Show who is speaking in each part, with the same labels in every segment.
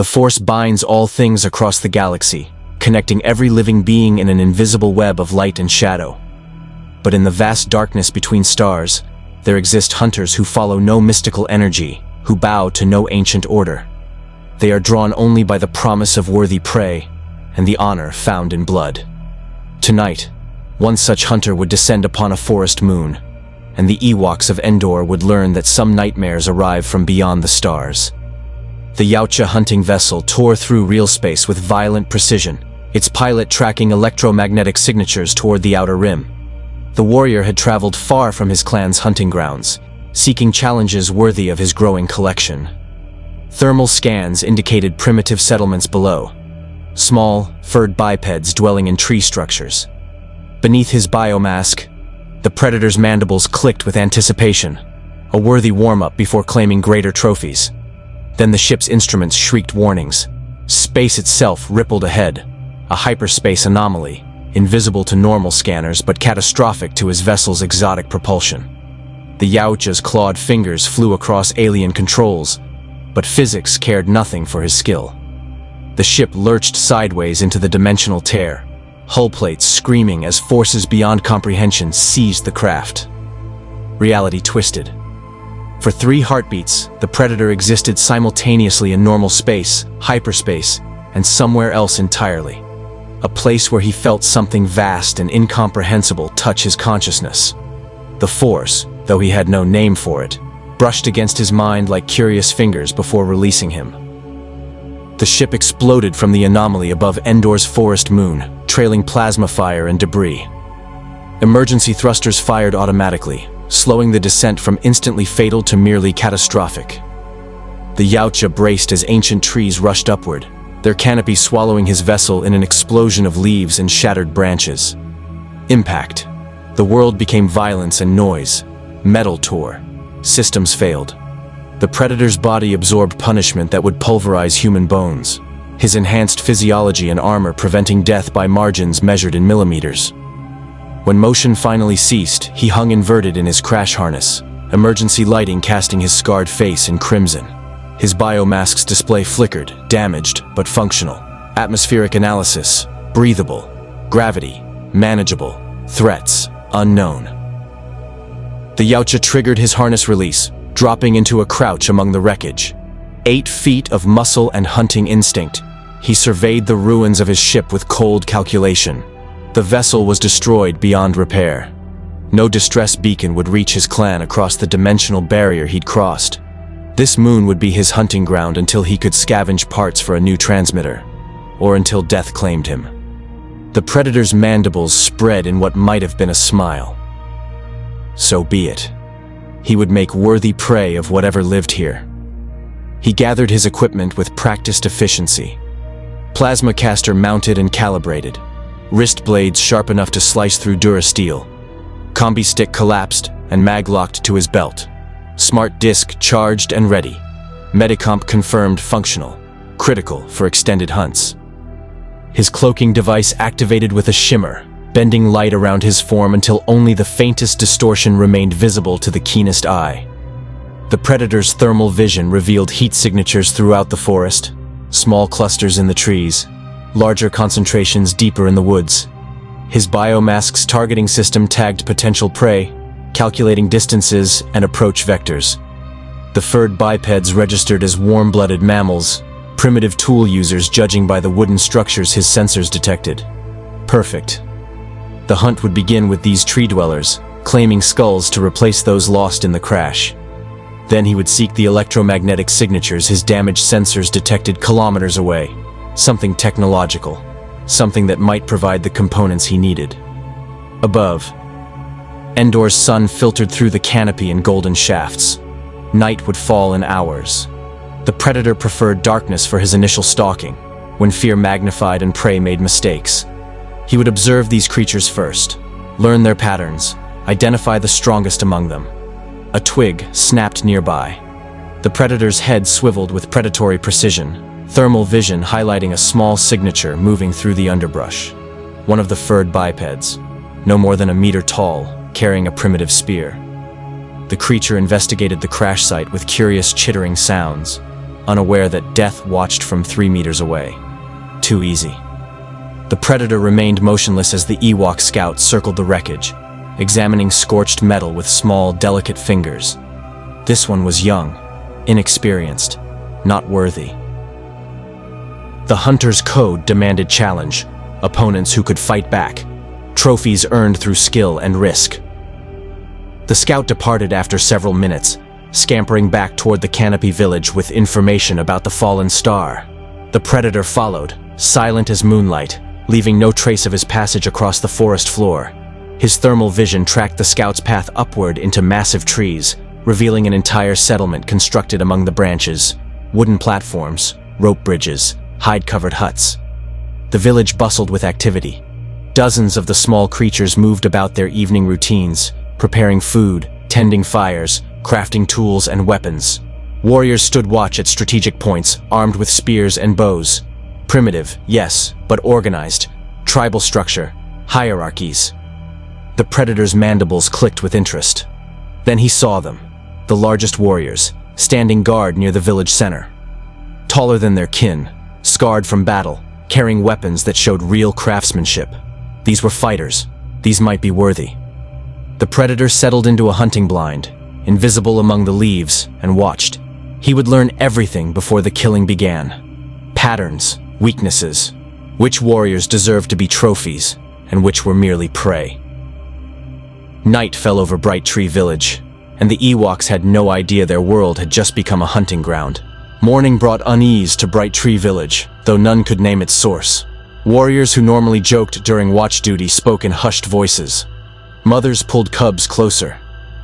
Speaker 1: The Force binds all things across the galaxy, connecting every living being in an invisible web of light and shadow. But in the vast darkness between stars, there exist hunters who follow no mystical energy, who bow to no ancient order. They are drawn only by the promise of worthy prey and the honor found in blood. Tonight, one such hunter would descend upon a forest moon, and the Ewoks of Endor would learn that some nightmares arrive from beyond the stars. The Yautja hunting vessel tore through real space with violent precision, its pilot tracking electromagnetic signatures toward the outer rim. The warrior had traveled far from his clan's hunting grounds, seeking challenges worthy of his growing collection. Thermal scans indicated primitive settlements below, small, furred bipeds dwelling in tree structures. Beneath his biomask, the predator's mandibles clicked with anticipation, a worthy warm-up before claiming greater trophies. Then the ship's instruments shrieked warnings. Space itself rippled ahead, a hyperspace anomaly, invisible to normal scanners but catastrophic to his vessel's exotic propulsion. The Yautja's clawed fingers flew across alien controls, but physics cared nothing for his skill. The ship lurched sideways into the dimensional tear, hull plates screaming as forces beyond comprehension seized the craft. Reality twisted. For 3 heartbeats, the Predator existed simultaneously in normal space, hyperspace, and somewhere else entirely. A place where he felt something vast and incomprehensible touch his consciousness. The Force, though he had no name for it, brushed against his mind like curious fingers before releasing him. The ship exploded from the anomaly above Endor's forest moon, trailing plasma fire and debris. Emergency thrusters fired automatically, slowing the descent from instantly fatal to merely catastrophic. The Yautja braced as ancient trees rushed upward, their canopy swallowing his vessel in an explosion of leaves and shattered branches. Impact. The world became violence and noise. Metal tore. Systems failed. The Predator's body absorbed punishment that would pulverize human bones, his enhanced physiology and armor preventing death by margins measured in millimeters. When motion finally ceased, he hung inverted in his crash harness, emergency lighting casting his scarred face in crimson. His biomask's display flickered, damaged but functional. Atmospheric analysis, breathable. Gravity, manageable. Threats, unknown. The Yautja triggered his harness release, dropping into a crouch among the wreckage. 8 feet of muscle and hunting instinct, he surveyed the ruins of his ship with cold calculation. The vessel was destroyed beyond repair. No distress beacon would reach his clan across the dimensional barrier he'd crossed. This moon would be his hunting ground until he could scavenge parts for a new transmitter, or until death claimed him. The Predator's mandibles spread in what might have been a smile. So be it. He would make worthy prey of whatever lived here. He gathered his equipment with practiced efficiency. Plasma caster mounted and calibrated, wrist blades sharp enough to slice through durasteel. Combi stick collapsed and mag-locked to his belt. Smart disc charged and ready. Medicomp confirmed functional, critical for extended hunts. His cloaking device activated with a shimmer, bending light around his form until only the faintest distortion remained visible to the keenest eye. The Predator's thermal vision revealed heat signatures throughout the forest, small clusters in the trees, larger concentrations deeper in the woods. His biomask's targeting system tagged potential prey, calculating distances and approach vectors. The furred bipeds registered as warm-blooded mammals, primitive tool users judging by the wooden structures his sensors detected. Perfect. The hunt would begin with these tree dwellers, claiming skulls to replace those lost in the crash. Then he would seek the electromagnetic signatures his damaged sensors detected kilometers away. Something technological, something that might provide the components he needed. Above, Endor's sun filtered through the canopy in golden shafts. Night would fall in hours. The Predator preferred darkness for his initial stalking, when fear magnified and prey made mistakes. He would observe these creatures first, learn their patterns, identify the strongest among them. A twig snapped nearby. The Predator's head swiveled with predatory precision, thermal vision highlighting a small signature moving through the underbrush. One of the furred bipeds, no more than a meter tall, carrying a primitive spear. The creature investigated the crash site with curious chittering sounds, unaware that death watched from 3 meters away. Too easy. The predator remained motionless as the Ewok scout circled the wreckage, examining scorched metal with small, delicate fingers. This one was young, inexperienced, not worthy. The hunter's code demanded challenge, opponents who could fight back, trophies earned through skill and risk. The scout departed after several minutes, scampering back toward the Canopy village with information about the fallen star. The predator followed, silent as moonlight, leaving no trace of his passage across the forest floor. His thermal vision tracked the scout's path upward into massive trees, revealing an entire settlement constructed among the branches. Wooden platforms, rope bridges, hide-covered huts. The village bustled with activity. Dozens of the small creatures moved about their evening routines, preparing food, tending fires, crafting tools and weapons. Warriors stood watch at strategic points, armed with spears and bows. Primitive, yes, but organized. Tribal structure, hierarchies. The predator's mandibles clicked with interest. Then he saw them, the largest warriors, standing guard near the village center. Taller than their kin, scarred from battle, carrying weapons that showed real craftsmanship. These were fighters. These might be worthy. The predator settled into a hunting blind, invisible among the leaves, and watched. He would learn everything before the killing began. Patterns, weaknesses, which warriors deserved to be trophies, and which were merely prey. Night fell over Bright Tree Village, and the Ewoks had no idea their world had just become a hunting ground. Morning brought unease to Bright Tree Village, though none could name its source. Warriors who normally joked during watch duty spoke in hushed voices. Mothers pulled cubs closer.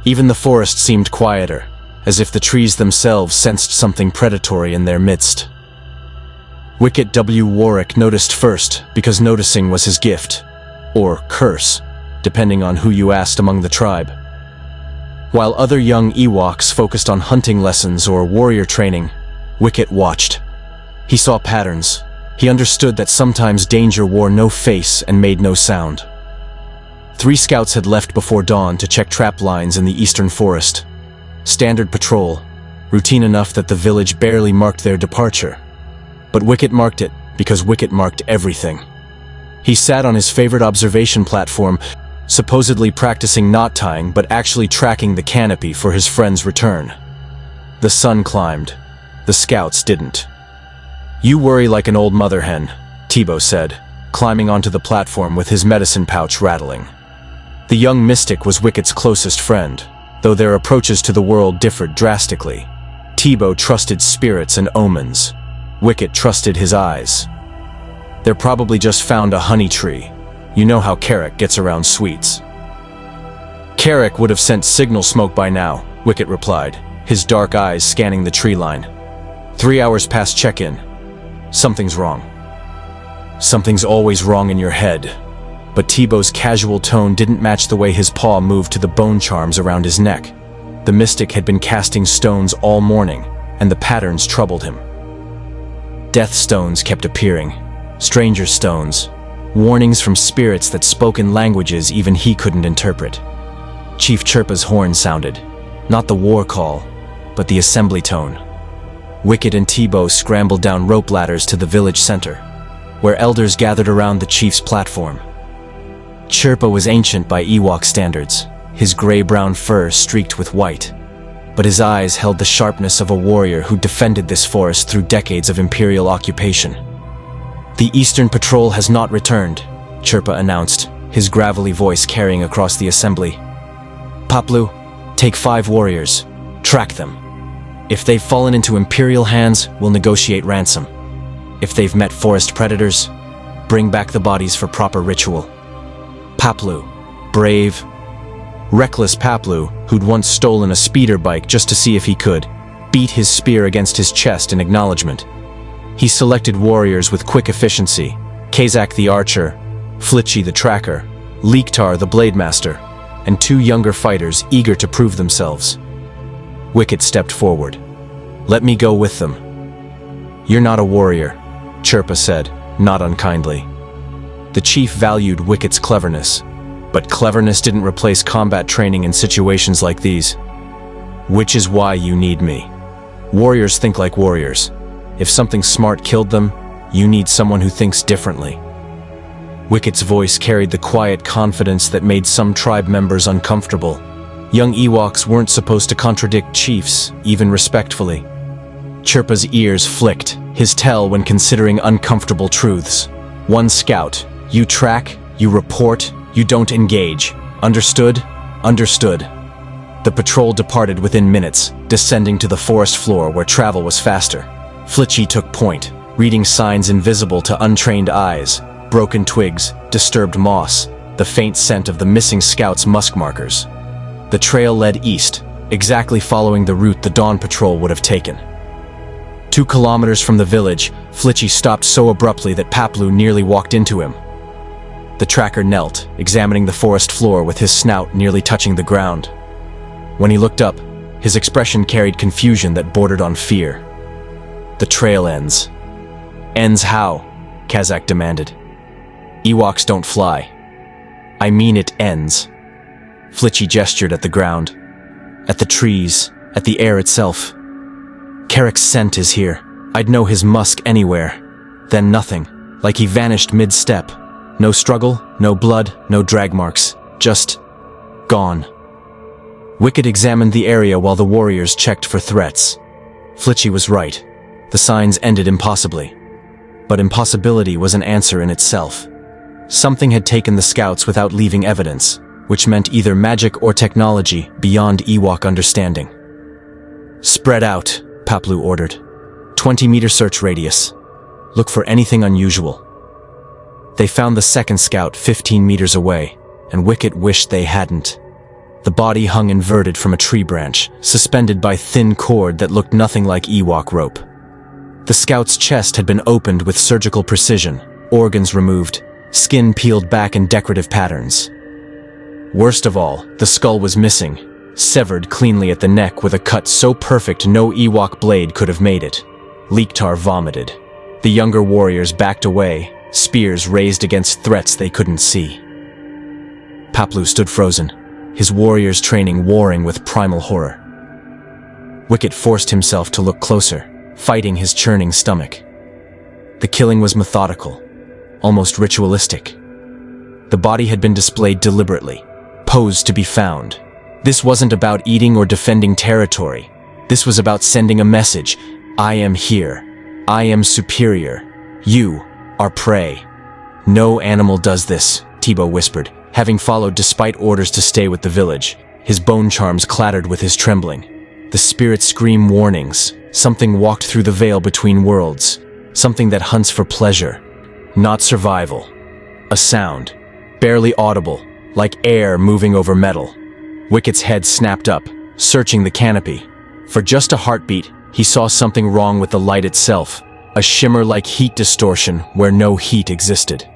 Speaker 1: Even the forest seemed quieter, as if the trees themselves sensed something predatory in their midst. Wicket W. Warwick noticed first because noticing was his gift, or curse, depending on who you asked among the tribe. While other young Ewoks focused on hunting lessons or warrior training, Wicket watched. He saw patterns. He understood that sometimes danger wore no face and made no sound. 3 scouts had left before dawn to check trap lines in the eastern forest. Standard patrol, routine enough that the village barely marked their departure. But Wicket marked it because Wicket marked everything. He sat on his favorite observation platform, supposedly practicing knot tying but actually tracking the canopy for his friend's return. The sun climbed. The scouts didn't. "You worry like an old mother hen," Tebow said, climbing onto the platform with his medicine pouch rattling. The young mystic was Wicket's closest friend, though their approaches to the world differed drastically. Tebow trusted spirits and omens. Wicket trusted his eyes. "They're probably just found a honey tree. You know how Carrick gets around sweets." "Carrick would have sent signal smoke by now," Wicket replied, his dark eyes scanning the tree line. 3 hours past check-in. Something's wrong. Something's always wrong in your head. But Tebow's casual tone didn't match the way his paw moved to the bone charms around his neck. The mystic had been casting stones all morning, and the patterns troubled him. Death stones kept appearing. Stranger stones. Warnings from spirits that spoke in languages even he couldn't interpret. Chief Chirpa's horn sounded. Not the war call, but the assembly tone. Wicket and Tebow scrambled down rope ladders to the village center, where elders gathered around the chief's platform. Chirpa was ancient by Ewok standards, his gray-brown fur streaked with white, but his eyes held the sharpness of a warrior who defended this forest through decades of imperial occupation. "The Eastern Patrol has not returned," Chirpa announced, his gravelly voice carrying across the assembly. "Paplu, take 5 warriors. Track them. If they've fallen into Imperial hands, we'll negotiate ransom. If they've met forest predators, bring back the bodies for proper ritual." Paplu, brave, reckless Paplu, who'd once stolen a speeder bike just to see if he could, beat his spear against his chest in acknowledgement. He selected warriors with quick efficiency: Kazak the archer, Flitchy the tracker, Leektar the blade master, and 2 younger fighters eager to prove themselves. Wicket stepped forward. "Let me go with them." "You're not a warrior," Chirpa said, not unkindly. The chief valued Wicket's cleverness, but cleverness didn't replace combat training in situations like these. "Which is why you need me. Warriors think like warriors. If something smart killed them, you need someone who thinks differently. Wicket's voice carried the quiet confidence that made some tribe members uncomfortable. Young Ewoks weren't supposed to contradict chiefs, even respectfully. Chirpa's ears flicked, his tell when considering uncomfortable truths. One scout, you track, you report, you don't engage. Understood? Understood. The patrol departed within minutes, descending to the forest floor where travel was faster. Flitchy took point, reading signs invisible to untrained eyes, broken twigs, disturbed moss, the faint scent of the missing scouts' musk markers. The trail led east, exactly following the route the dawn patrol would have taken. 2 kilometers from the village, Flitchy stopped so abruptly that Paplu nearly walked into him. The tracker knelt, examining the forest floor with his snout nearly touching the ground. When he looked up, his expression carried confusion that bordered on fear. The trail ends. Ends how? Kazakh demanded. Ewoks don't fly. I mean it ends. Flitchy gestured at the ground, at the trees, at the air itself. Carrick's scent is here. I'd know his musk anywhere. Then nothing, like he vanished mid-step. No struggle, no blood, no drag marks. Just gone. Wicket examined the area while the warriors checked for threats. Flitchy was right. The signs ended impossibly. But impossibility was an answer in itself. Something had taken the scouts without leaving evidence, which meant either magic or technology beyond Ewok understanding. Spread out, Paplu ordered. 20-meter search radius. Look for anything unusual. They found the second scout 15 meters away, and Wicket wished they hadn't. The body hung inverted from a tree branch, suspended by thin cord that looked nothing like Ewok rope. The scout's chest had been opened with surgical precision, organs removed, skin peeled back in decorative patterns. Worst of all, the skull was missing, severed cleanly at the neck with a cut so perfect no Ewok blade could have made it. Liktar vomited. The younger warriors backed away, spears raised against threats they couldn't see. Paplu stood frozen, his warriors' training warring with primal horror. Wicket forced himself to look closer, fighting his churning stomach. The killing was methodical, almost ritualistic. The body had been displayed deliberately, posed to be found. This wasn't about eating or defending territory. This was about sending a message. I am here. I am superior. You are prey. No animal does this, Tebow whispered, having followed despite orders to stay with the village. His bone charms clattered with his trembling. The spirits scream warnings. Something walked through the veil between worlds. Something that hunts for pleasure, not survival. A sound, barely audible, like air moving over metal. Wicket's head snapped up, searching the canopy. For just a heartbeat, he saw something wrong with the light itself, a shimmer like heat distortion where no heat existed.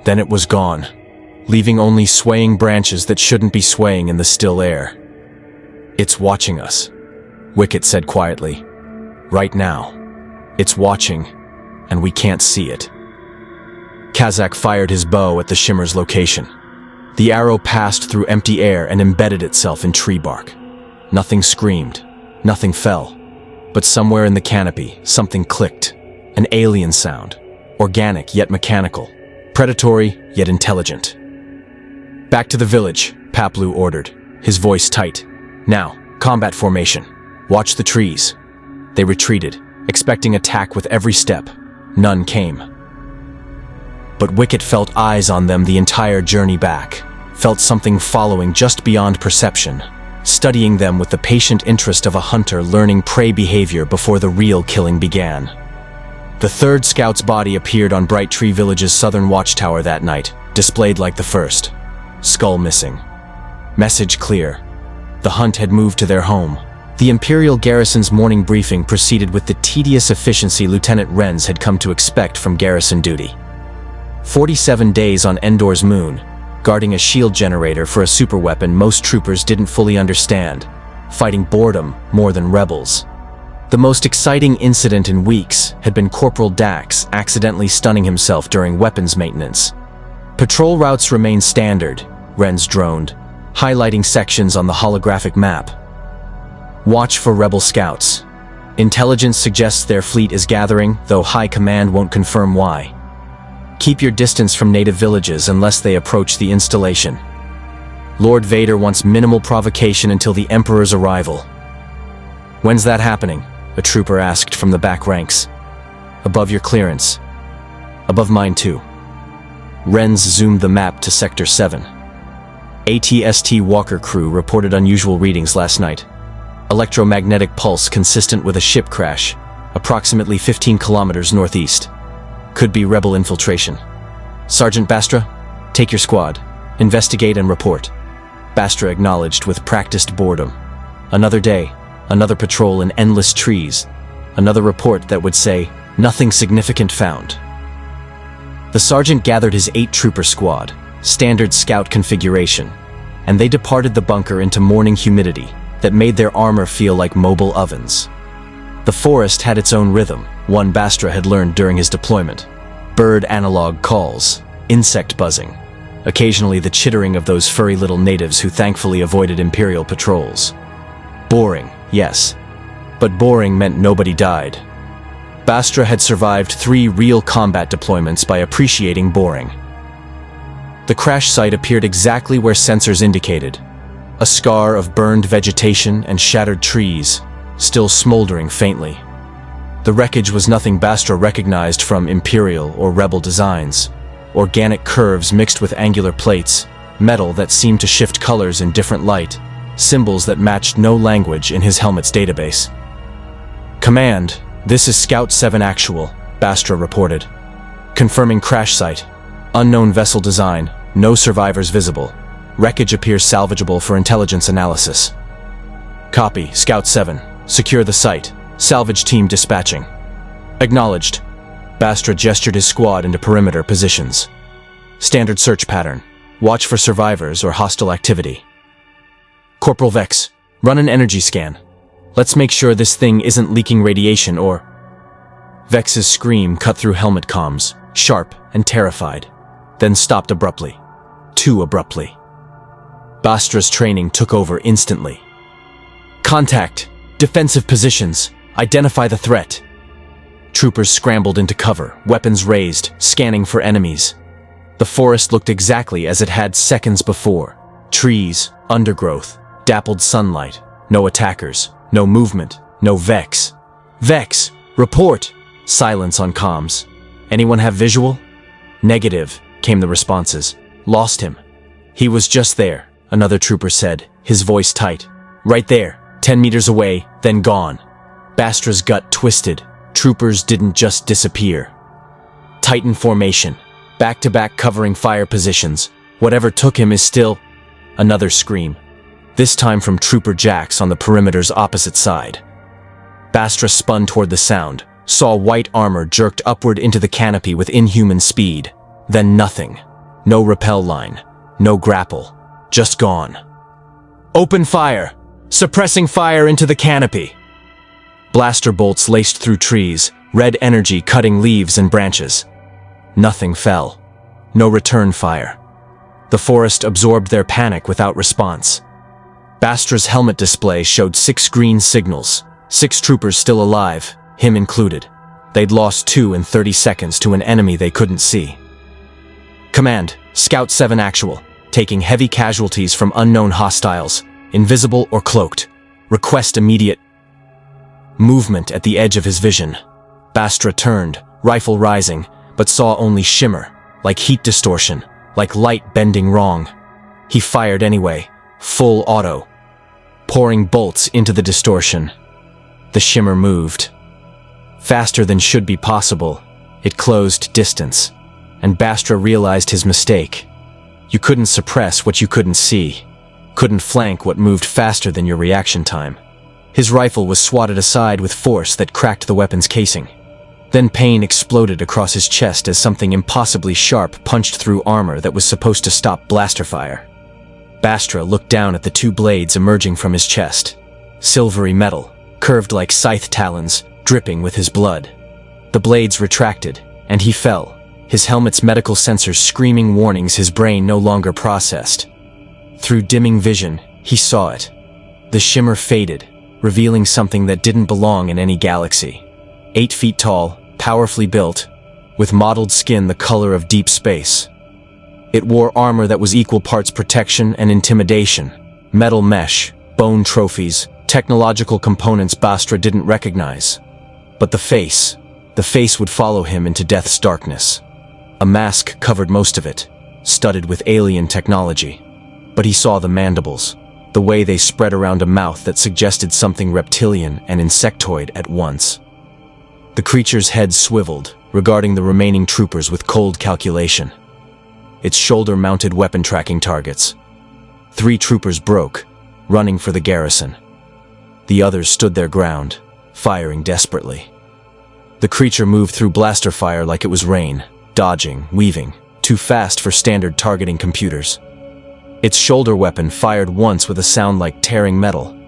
Speaker 1: Then it was gone, leaving only swaying branches that shouldn't be swaying in the still air. It's watching us, Wicket said quietly. Right now. It's watching, and we can't see it. Kazakh fired his bow at the shimmer's location. The arrow passed through empty air and embedded itself in tree bark. Nothing screamed, nothing fell. But somewhere in the canopy, something clicked. An alien sound, organic yet mechanical, predatory yet intelligent. Back to the village, Paplu ordered, his voice tight. Now, combat formation. Watch the trees. They retreated, expecting attack with every step. None came. But Wicket felt eyes on them the entire journey back, felt something following just beyond perception, studying them with the patient interest of a hunter learning prey behavior before the real killing began. The third scout's body appeared on Bright Tree Village's southern watchtower that night, displayed like the first. Skull missing. Message clear. The hunt had moved to their home. The Imperial Garrison's morning briefing proceeded with the tedious efficiency Lieutenant Renz had come to expect from garrison duty. 47 days on Endor's moon, guarding a shield generator for a superweapon most troopers didn't fully understand, fighting boredom more than rebels. The most exciting incident in weeks had been Corporal Dax accidentally stunning himself during weapons maintenance. Patrol routes remain standard, Renz droned, highlighting sections on the holographic map. Watch for rebel scouts. Intelligence suggests their fleet is gathering, though High Command won't confirm why. Keep your distance from native villages unless they approach the installation. Lord Vader wants minimal provocation until the Emperor's arrival. When's that happening? A trooper asked from the back ranks. Above your clearance. Above mine too. Renz zoomed the map to Sector 7. ATST Walker crew reported unusual readings last night. Electromagnetic pulse consistent with a ship crash, approximately 15 kilometers northeast. Could be rebel infiltration. Sergeant Bastra, take your squad. Investigate and report. Bastra acknowledged with practiced boredom. Another day, another patrol in endless trees. Another report that would say, nothing significant found. The sergeant gathered his 8-trooper squad, standard scout configuration, and they departed the bunker into morning humidity that made their armor feel like mobile ovens. The forest had its own rhythm, one Bastra had learned during his deployment. Bird analog calls, insect buzzing, occasionally the chittering of those furry little natives who thankfully avoided Imperial patrols. Boring, yes, but boring meant nobody died. Bastra had survived 3 real combat deployments by appreciating boring. The crash site appeared exactly where sensors indicated, a scar of burned vegetation and shattered trees, still smoldering faintly. The wreckage was nothing Bastra recognized from Imperial or Rebel designs. Organic curves mixed with angular plates, metal that seemed to shift colors in different light, symbols that matched no language in his helmet's database. Command, this is Scout 7 Actual, Bastra reported. Confirming crash site. Unknown vessel design, no survivors visible. Wreckage appears salvageable for intelligence analysis. Copy, Scout 7. Secure the site. Salvage team dispatching. Acknowledged. Bastra gestured his squad into perimeter positions. Standard search pattern. Watch for survivors or hostile activity. Corporal Vex, run an energy scan. Let's make sure this thing isn't leaking radiation or... Vex's scream cut through helmet comms, sharp and terrified, then stopped abruptly. Too abruptly. Bastra's training took over instantly. Contact! Defensive positions! Identify the threat! Troopers scrambled into cover, weapons raised, scanning for enemies. The forest looked exactly as it had seconds before. Trees, undergrowth, dappled sunlight. No attackers, no movement, no Vex. Vex! Report! Silence on comms. Anyone have visual? Negative, came the responses. Lost him. He was just there, another trooper said, his voice tight. Right there, 10 meters away, then gone. Bastra's gut twisted. Troopers didn't just disappear. Titan formation. Back-to-back covering fire positions. Whatever took him is still... Another scream. This time from Trooper Jax on the perimeter's opposite side. Bastra spun toward the sound, saw white armor jerked upward into the canopy with inhuman speed. Then nothing. No rappel line. No grapple. Just gone. Open fire! Suppressing fire into the canopy! Blaster bolts laced through trees, red energy cutting leaves and branches. Nothing fell. No return fire. The forest absorbed their panic without response. Bastra's helmet display showed 6 green signals, 6 troopers still alive, him included. They'd lost 2 in 30 seconds to an enemy they couldn't see. Command, Scout 7 Actual, taking heavy casualties from unknown hostiles, invisible or cloaked. Request immediate movement at the edge of his vision. Bastra turned, rifle rising, but saw only shimmer, like heat distortion, like light bending wrong. He fired anyway, full auto, pouring bolts into the distortion. The shimmer moved. Faster than should be possible, it closed distance, and Bastra realized his mistake. You couldn't suppress what you couldn't see, couldn't flank what moved faster than your reaction time. His rifle was swatted aside with force that cracked the weapon's casing. Then pain exploded across his chest as something impossibly sharp punched through armor that was supposed to stop blaster fire. Bastra looked down at the 2 blades emerging from his chest. Silvery metal, curved like scythe talons, dripping with his blood. The blades retracted, and he fell, his helmet's medical sensors screaming warnings his brain no longer processed. Through dimming vision, he saw it. The shimmer faded, revealing something that didn't belong in any galaxy. 8 feet tall, powerfully built, with mottled skin the color of deep space. It wore armor that was equal parts protection and intimidation, metal mesh, bone trophies, technological components Bastra didn't recognize. But the face would follow him into death's darkness. A mask covered most of it, studded with alien technology. But he saw the mandibles, the way they spread around a mouth that suggested something reptilian and insectoid at once. The creature's head swiveled, regarding the remaining troopers with cold calculation. Its shoulder-mounted weapon tracking targets. 3 troopers broke, running for the garrison. The others stood their ground, firing desperately. The creature moved through blaster fire like it was rain, dodging, weaving, too fast for standard targeting computers. Its shoulder weapon fired once with a sound like tearing metal.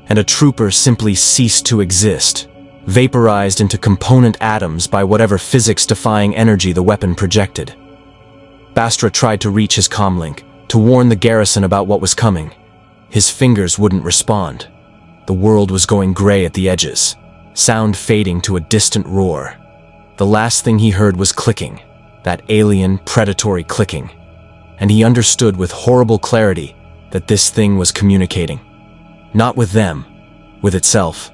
Speaker 1: And a trooper simply ceased to exist, vaporized into component atoms by whatever physics-defying energy the weapon projected. Bastra tried to reach his comlink, to warn the garrison about what was coming. His fingers wouldn't respond. The world was going gray at the edges, sound fading to a distant roar. The last thing he heard was clicking, that alien, predatory clicking. And he understood with horrible clarity that this thing was communicating. Not with them, with itself.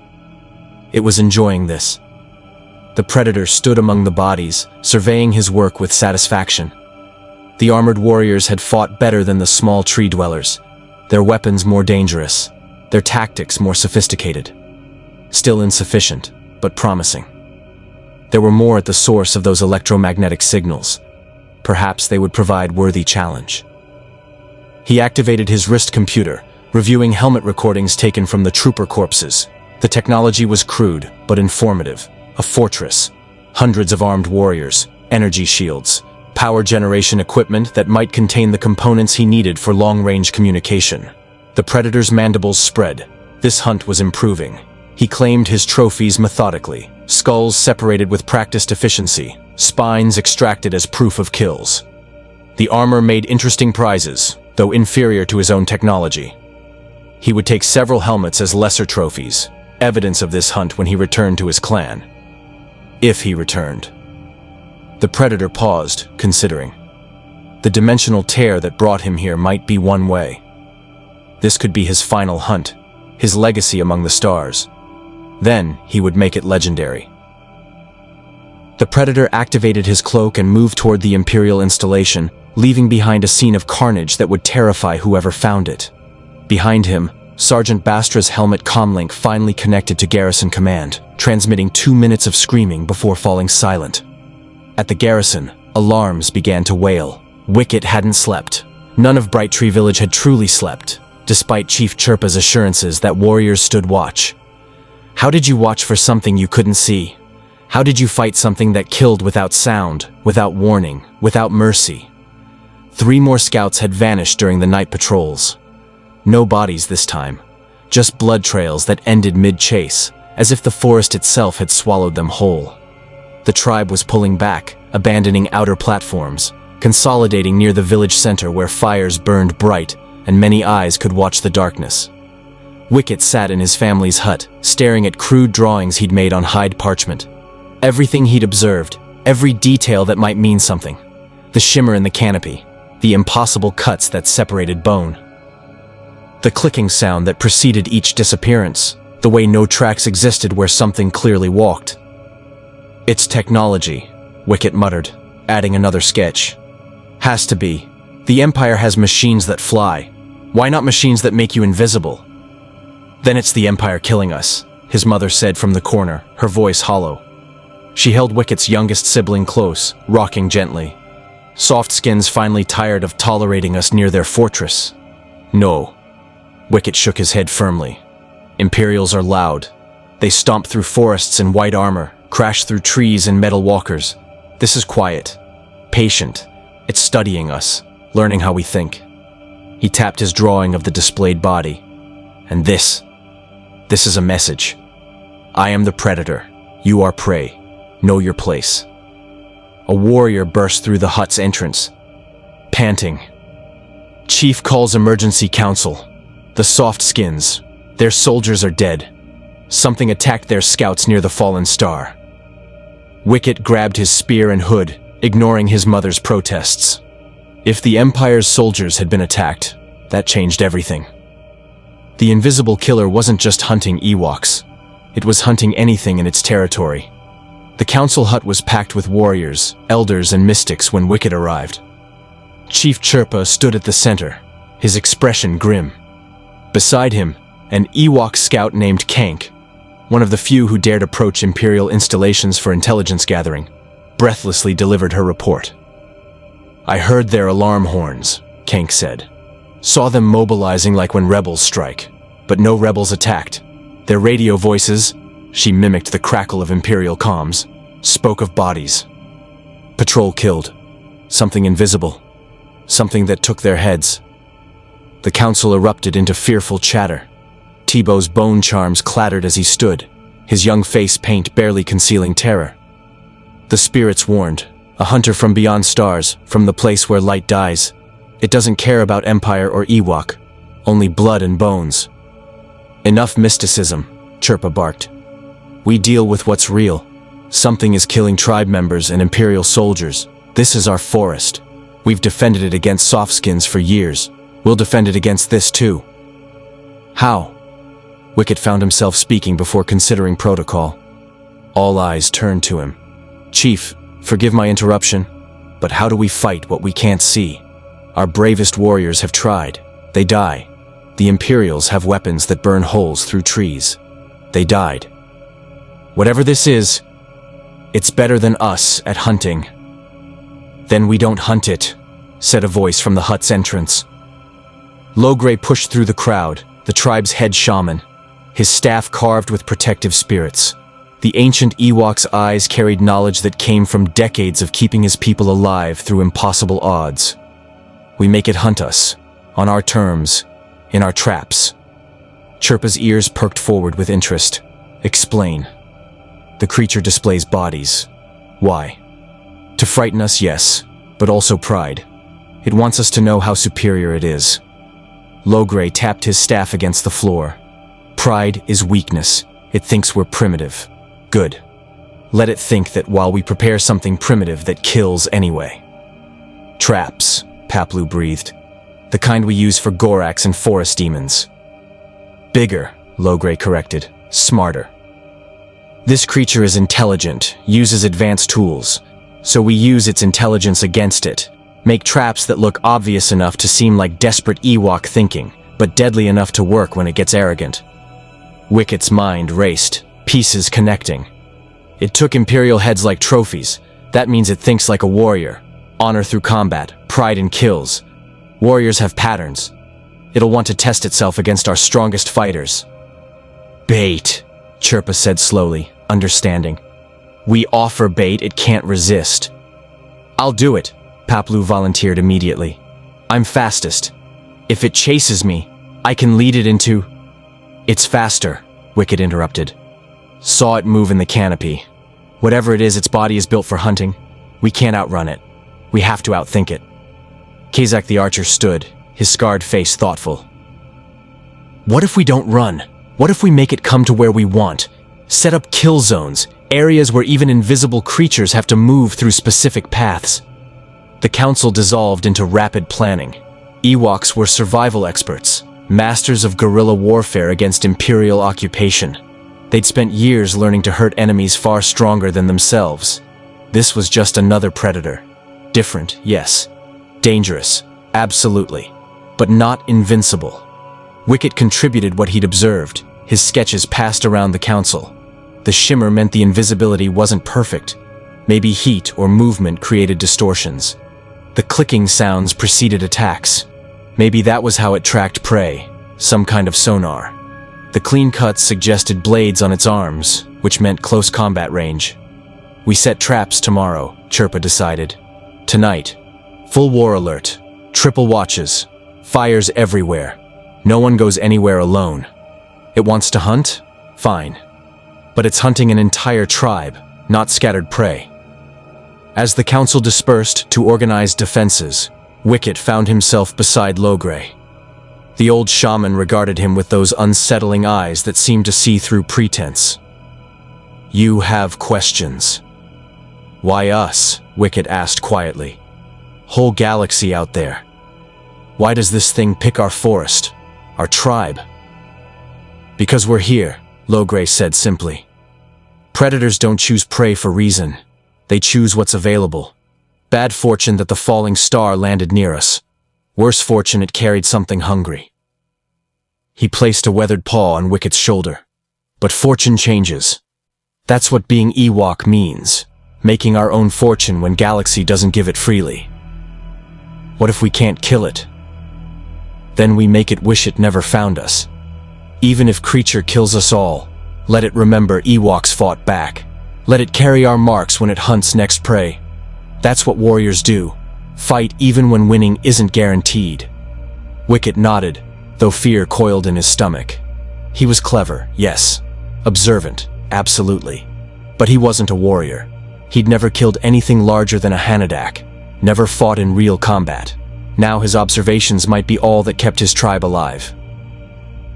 Speaker 1: It was enjoying this. The predator stood among the bodies, surveying his work with satisfaction. The armored warriors had fought better than the small tree dwellers, their weapons more dangerous, their tactics more sophisticated. Still insufficient, but promising. There were more at the source of those electromagnetic signals. Perhaps they would provide worthy challenge. He activated his wrist computer, reviewing helmet recordings taken from the trooper corpses. The technology was crude, but informative. A fortress, hundreds of armed warriors, energy shields, power generation equipment that might contain the components he needed for long-range communication. The predator's mandibles spread. This hunt was improving. He claimed his trophies methodically, skulls separated with practiced efficiency, spines extracted as proof of kills. The armor made interesting prizes, though inferior to his own technology. He would take several helmets as lesser trophies, evidence of this hunt when he returned to his clan. If he returned. The predator paused, considering. The dimensional tear that brought him here might be one way. This could be his final hunt, his legacy among the stars. Then he would make it legendary. The predator activated his cloak and moved toward the Imperial installation, leaving behind a scene of carnage that would terrify whoever found it. Behind him, Sergeant Bastra's helmet comlink finally connected to Garrison Command, transmitting 2 minutes of screaming before falling silent. At the garrison, alarms began to wail. Wicket hadn't slept. None of Bright Tree Village had truly slept, despite Chief Chirpa's assurances that warriors stood watch. How did you watch for something you couldn't see? How did you fight something that killed without sound, without warning, without mercy? 3 more scouts had vanished during the night patrols. No bodies this time, just blood trails that ended mid-chase, as if the forest itself had swallowed them whole. The tribe was pulling back, abandoning outer platforms, consolidating near the village center where fires burned bright and many eyes could watch the darkness. Wicket sat in his family's hut, staring at crude drawings he'd made on hide parchment. Everything he'd observed, every detail that might mean something. The shimmer in the canopy, the impossible cuts that separated bone. The clicking sound that preceded each disappearance, the way no tracks existed where something clearly walked. It's technology, Wicket muttered, adding another sketch. Has to be. The Empire has machines that fly. Why not machines that make you invisible? Then it's the Empire killing us, his mother said from the corner, her voice hollow. She held Wicket's youngest sibling close, rocking gently. Soft skins finally tired of tolerating us near their fortress. No. Wicket shook his head firmly. Imperials are loud. They stomp through forests in white armor, crash through trees in metal walkers. This is quiet, patient. It's studying us, learning how we think. He tapped his drawing of the displayed body. And this is a message. I am the predator. You are prey. Know your place. A warrior burst through the hut's entrance, panting. Chief calls emergency council. The soft skins, Their soldiers are dead. Something attacked their scouts near the fallen star. Wicket grabbed his spear and hood, ignoring his mother's protests. If the Empire's soldiers had been attacked, that changed everything. The invisible killer wasn't just hunting Ewoks. It was hunting anything in its territory. The council hut was packed with warriors, elders, and mystics when Wicket arrived. Chief Chirpa stood at the center, his expression grim. Beside him, an Ewok scout named Kank, one of the few who dared approach Imperial installations for intelligence gathering, breathlessly delivered her report. "I heard their alarm horns," Kank said. "Saw them mobilizing like when rebels strike, but no rebels attacked. Their radio voices," she mimicked the crackle of Imperial comms, "spoke of bodies. Patrol killed. Something invisible. Something that took their heads." The council erupted into fearful chatter. Tebow's bone charms clattered as he stood, his young face paint barely concealing terror. The spirits warned, a hunter from beyond stars, from the place where light dies. It doesn't care about Empire or Ewok, only blood and bones. "Enough mysticism," Chirpa barked. "We deal with what's real. Something is killing tribe members and Imperial soldiers. This is our forest. We've defended it against softskins for years. We'll defend it against this too." "How?" Wicket found himself speaking before considering protocol. All eyes turned to him. "Chief, forgive my interruption, but how do we fight what we can't see? Our bravest warriors have tried. They die. The Imperials have weapons that burn holes through trees. They died. Whatever this is, it's better than us at hunting." "Then we don't hunt it," said a voice from the hut's entrance. Logray pushed through the crowd, the tribe's head shaman, his staff carved with protective spirits. The ancient Ewok's eyes carried knowledge that came from decades of keeping his people alive through impossible odds. "We make it hunt us, on our terms, in our traps." Chirpa's ears perked forward with interest. "Explain." "The creature displays bodies. Why?" "To frighten us, yes, but also pride. It wants us to know how superior it is." Logray tapped his staff against the floor. "Pride is weakness. It thinks we're primitive. Good. Let it think that while we prepare something primitive that kills anyway." "Traps," Paplu breathed. "The kind we use for Goraks and forest demons." "Bigger," Logray corrected. "Smarter. This creature is intelligent, uses advanced tools, so we use its intelligence against it. Make traps that look obvious enough to seem like desperate Ewok thinking, but deadly enough to work when it gets arrogant." Wicket's mind raced, pieces connecting. It took Imperial heads like trophies. That means it thinks like a warrior. Honor through combat, pride in kills. Warriors have patterns. It'll want to test itself against our strongest fighters. "Bait," Chirpa said slowly, understanding. "We offer bait it can't resist." "I'll do it," Paplu volunteered immediately. "I'm fastest. If it chases me, I can lead it into—" "It's faster," Wicket interrupted. "Saw it move in the canopy. Whatever it is, its body is built for hunting. We can't outrun it. We have to outthink it." Kazak the archer stood, his scarred face thoughtful. "What if we don't run? What if we make it come to where we want? Set up kill zones, areas where even invisible creatures have to move through specific paths." The council dissolved into rapid planning. Ewoks were survival experts, masters of guerrilla warfare against Imperial occupation. They'd spent years learning to hurt enemies far stronger than themselves. This was just another predator. Different, yes. Dangerous, absolutely. But not invincible. Wicket contributed what he'd observed. His sketches passed around the council. The shimmer meant the invisibility wasn't perfect. Maybe heat or movement created distortions. The clicking sounds preceded attacks. Maybe that was how it tracked prey, some kind of sonar. The clean cuts suggested blades on its arms, which meant close combat range. "We set traps tomorrow," Chirpa decided. "Tonight. Full war alert. Triple watches. Fires everywhere. No one goes anywhere alone. It wants to hunt? Fine. But it's hunting an entire tribe, not scattered prey." As the council dispersed to organize defenses, Wicket found himself beside Logray. The old shaman regarded him with those unsettling eyes that seemed to see through pretense. "You have questions." "Why us?" Wicket asked quietly. "Whole galaxy out there. Why does this thing pick our forest, our tribe?" "Because we're here," Logray said simply. "Predators don't choose prey for reason. They choose what's available. Bad fortune that the falling star landed near us. Worse fortune it carried something hungry." He placed a weathered paw on Wicket's shoulder. "But fortune changes. That's what being Ewok means. Making our own fortune when galaxy doesn't give it freely. What if we can't kill it? Then we make it wish it never found us. Even if creature kills us all, let it remember Ewoks fought back. Let it carry our marks when it hunts next prey. That's what warriors do. Fight even when winning isn't guaranteed." Wicket nodded, though fear coiled in his stomach. He was clever, yes. Observant, absolutely. But he wasn't a warrior. He'd never killed anything larger than a Hanadak, never fought in real combat. Now his observations might be all that kept his tribe alive.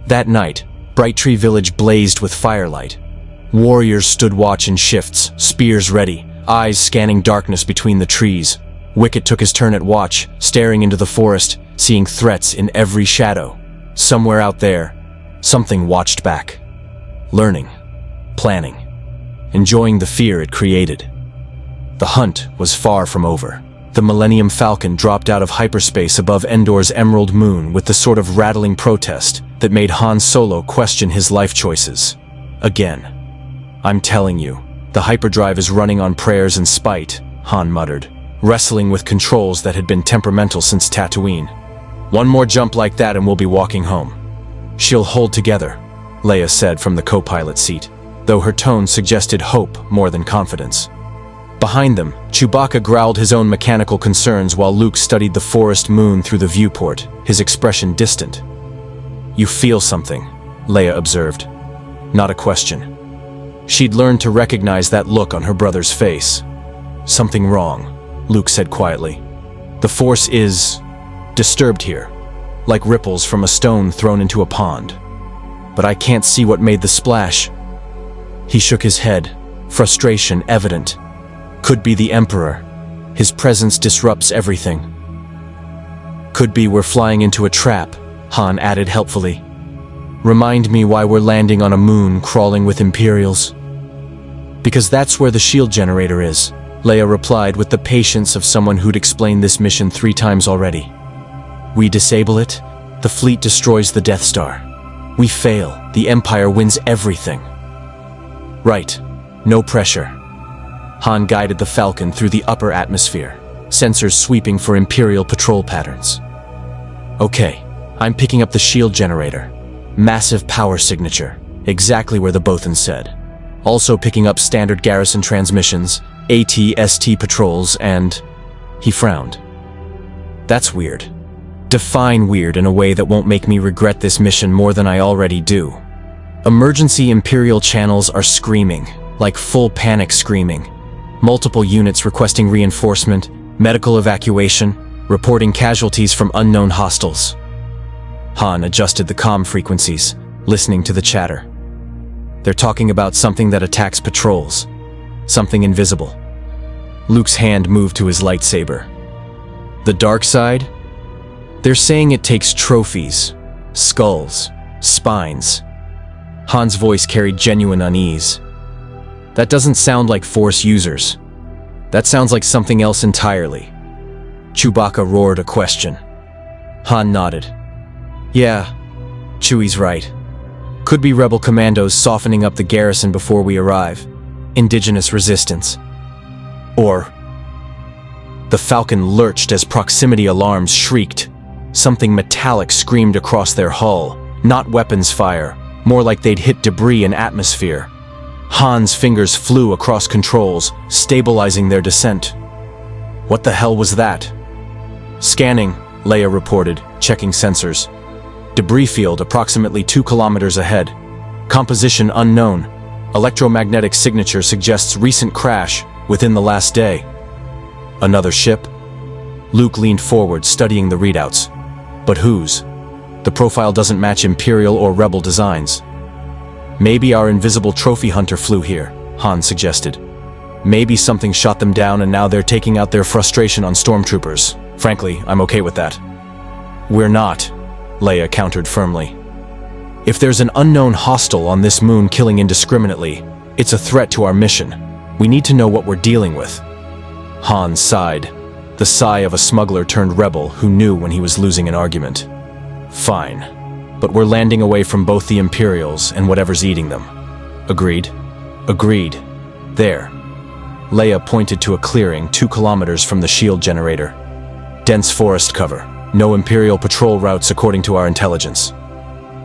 Speaker 1: That night, Bright Tree Village blazed with firelight. Warriors stood watch in shifts, spears ready, eyes scanning darkness between the trees. Wicket took his turn at watch, staring into the forest, seeing threats in every shadow. Somewhere out there, something watched back. Learning, planning, enjoying the fear it created. The hunt was far from over. The Millennium Falcon dropped out of hyperspace above Endor's emerald moon with the sort of rattling protest that made Han Solo question his life choices. Again. "I'm telling you, the hyperdrive is running on prayers and spite," Han muttered, wrestling with controls that had been temperamental since Tatooine. "One more jump like that and we'll be walking home." "She'll hold together," Leia said from the co-pilot seat, though her tone suggested hope more than confidence. Behind them, Chewbacca growled his own mechanical concerns while Luke studied the forest moon through the viewport, his expression distant. "You feel something," Leia observed. Not a question. She'd learned to recognize that look on her brother's face. "Something wrong," Luke said quietly. "The Force is disturbed here, like ripples from a stone thrown into a pond. But I can't see what made the splash." He shook his head, frustration evident. "Could be the Emperor. His presence disrupts everything." "Could be we're flying into a trap," Han added helpfully. "Remind me why we're landing on a moon crawling with Imperials." "Because that's where the shield generator is," Leia replied with the patience of someone who'd explained this mission 3 times already. "We disable it, the fleet destroys the Death Star. We fail, the Empire wins everything." "Right. No pressure." Han guided the Falcon through the upper atmosphere, sensors sweeping for Imperial patrol patterns. "Okay, I'm picking up the shield generator. Massive power signature, exactly where the Bothan said. Also picking up standard garrison transmissions, AT-ST patrols, and..." He frowned. "That's weird. Define weird in a way that won't make me regret this mission more than I already do." Emergency Imperial channels are screaming, like full panic screaming. Multiple units requesting reinforcement, medical evacuation, reporting casualties from unknown hostiles. Han adjusted the comm frequencies, listening to the chatter. They're talking about something that attacks patrols. Something invisible. Luke's hand moved to his lightsaber. "The dark side? They're saying it takes trophies, skulls, spines." Han's voice carried genuine unease. "That doesn't sound like Force users. That sounds like something else entirely." Chewbacca roared a question. Han nodded. "Yeah, Chewie's right. Could be rebel commandos softening up the garrison before we arrive. Indigenous resistance. Or..." The Falcon lurched as proximity alarms shrieked. Something metallic screamed across their hull. Not weapons fire, more like they'd hit debris in atmosphere. Han's fingers flew across controls, stabilizing their descent. "What the hell was that?" "Scanning," Leia reported, checking sensors. "Debris field approximately 2 kilometers ahead. Composition unknown. Electromagnetic signature suggests recent crash within the last day." "Another ship?" Luke leaned forward, studying the readouts. "But whose?" The profile doesn't match Imperial or Rebel designs. Maybe our invisible trophy hunter flew here, Han suggested. Maybe something shot them down and now they're taking out their frustration on stormtroopers. Frankly, I'm okay with that. We're not, Leia countered firmly. If there's an unknown hostile on this moon killing indiscriminately, it's a threat to our mission. We need to know what we're dealing with. Han sighed, the sigh of a smuggler turned rebel who knew when he was losing an argument. Fine, but we're landing away from both the Imperials and whatever's eating them. Agreed? Agreed. There. Leia pointed to a clearing 2 kilometers from the shield generator. Dense forest cover. No Imperial patrol routes according to our intelligence.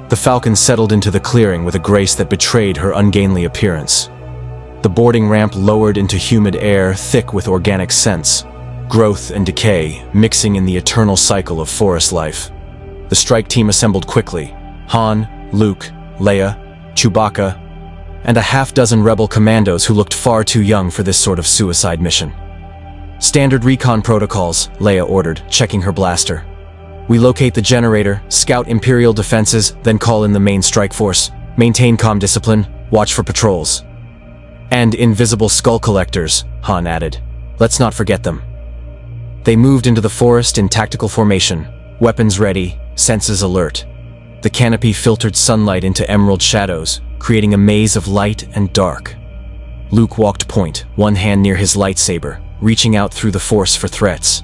Speaker 1: The Falcon settled into the clearing with a grace that betrayed her ungainly appearance. The boarding ramp lowered into humid air thick with organic scents, growth and decay mixing in the eternal cycle of forest life. The strike team assembled quickly. Han, Luke, Leia, Chewbacca, and a half-dozen rebel commandos who looked far too young for this sort of suicide mission. Standard recon protocols, Leia ordered, checking her blaster. We locate the generator, scout Imperial defenses, then call in the main strike force. Maintain comm discipline, watch for patrols. And invisible skull collectors, Han added. Let's not forget them. They moved into the forest in tactical formation, weapons ready, senses alert. The canopy filtered sunlight into emerald shadows, creating a maze of light and dark. Luke walked point, one hand near his lightsaber, reaching out through the force for threats.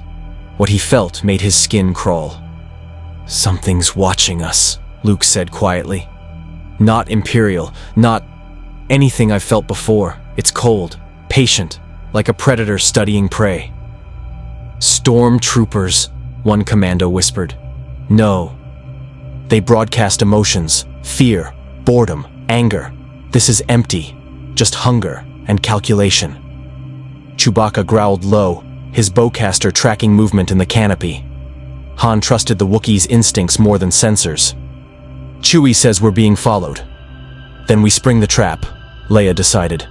Speaker 1: What he felt made his skin crawl. Something's watching us, Luke said quietly. Not Imperial, not anything I've felt before. It's cold, patient, like a predator studying prey. Stormtroopers, one commando whispered. No. They broadcast emotions, fear, boredom, anger. This is empty, just hunger and calculation. Chewbacca growled low, his bowcaster tracking movement in the canopy. Han trusted the Wookiee's instincts more than sensors. Chewie says we're being followed. Then we spring the trap, Leia decided.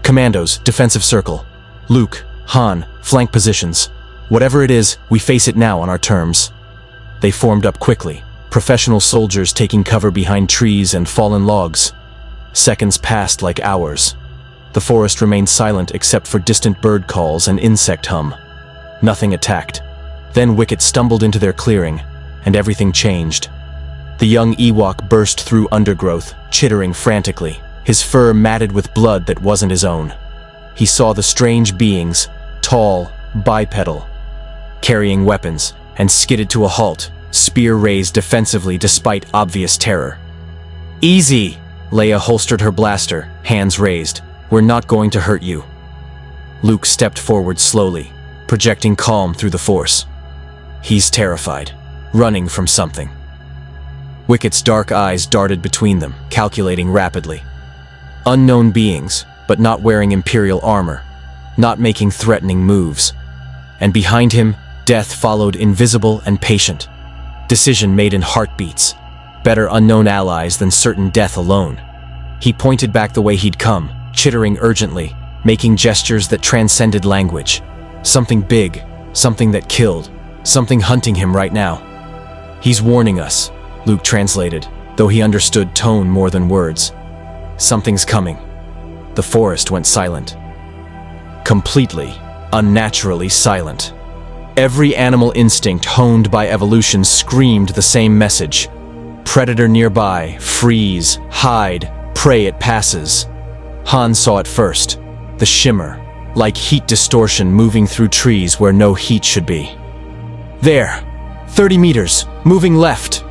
Speaker 1: Commandos, defensive circle. Luke, Han, flank positions. Whatever it is, we face it now on our terms. They formed up quickly, professional soldiers taking cover behind trees and fallen logs. Seconds passed like hours. The forest remained silent except for distant bird calls and insect hum. Nothing attacked. Then Wicket stumbled into their clearing, and everything changed. The young Ewok burst through undergrowth, chittering frantically, his fur matted with blood that wasn't his own. He saw the strange beings, tall, bipedal, carrying weapons, and skidded to a halt, spear raised defensively despite obvious terror. Easy! Leia holstered her blaster, hands raised. We're not going to hurt you. Luke stepped forward slowly, projecting calm through the force. He's terrified, running from something. Wicket's dark eyes darted between them, calculating rapidly. Unknown beings, but not wearing Imperial armor, not making threatening moves. And behind him, death followed invisible and patient. Decision made in heartbeats. Better unknown allies than certain death alone. He pointed back the way he'd come, chittering urgently, making gestures that transcended language. Something big, something that killed, something hunting him right now. He's warning us, Luke translated, though he understood tone more than words. Something's coming. The forest went silent. Completely, unnaturally silent. Every animal instinct honed by evolution screamed the same message. Predator nearby, freeze, hide, prey it passes. Han saw it first, the shimmer, like heat distortion moving through trees where no heat should be. There, 30 meters, moving left.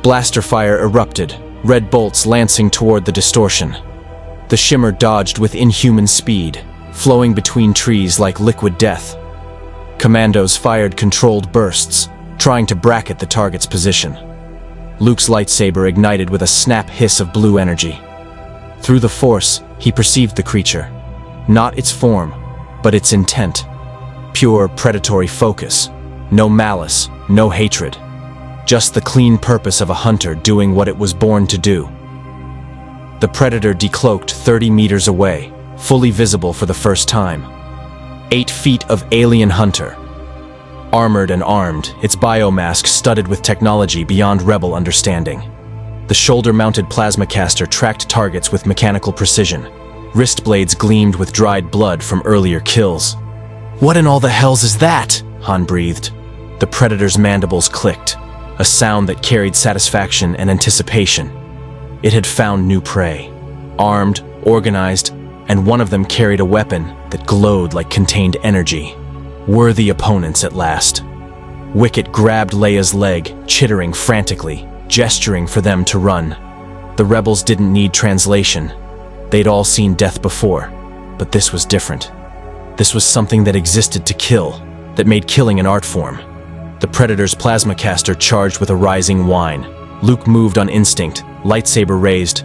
Speaker 1: Blaster fire erupted, red bolts lancing toward the distortion. The shimmer dodged with inhuman speed, flowing between trees like liquid death. Commandos fired controlled bursts, trying to bracket the target's position. Luke's lightsaber ignited with a snap hiss of blue energy. Through the force, he perceived the creature. Not its form, but its intent. Pure predatory focus. No malice, no hatred. Just the clean purpose of a hunter doing what it was born to do. The predator decloaked 30 meters away, fully visible for the first time. 8 feet of alien hunter. armored and armed, its biomask studded with technology beyond Rebel understanding. The shoulder-mounted plasma caster tracked targets with mechanical precision. Wrist blades gleamed with dried blood from earlier kills. "What in all the hells is that?" Han breathed. The Predator's mandibles clicked, a sound that carried satisfaction and anticipation. It had found new prey. Armed, organized, and one of them carried a weapon that glowed like contained energy. Worthy opponents at last. Wicket grabbed Leia's leg, chittering frantically, gesturing for them to run. The rebels didn't need translation. They'd all seen death before, but this was different. This was something that existed to kill, that made killing an art form. The Predator's plasma caster charged with a rising whine. Luke moved on instinct, lightsaber raised,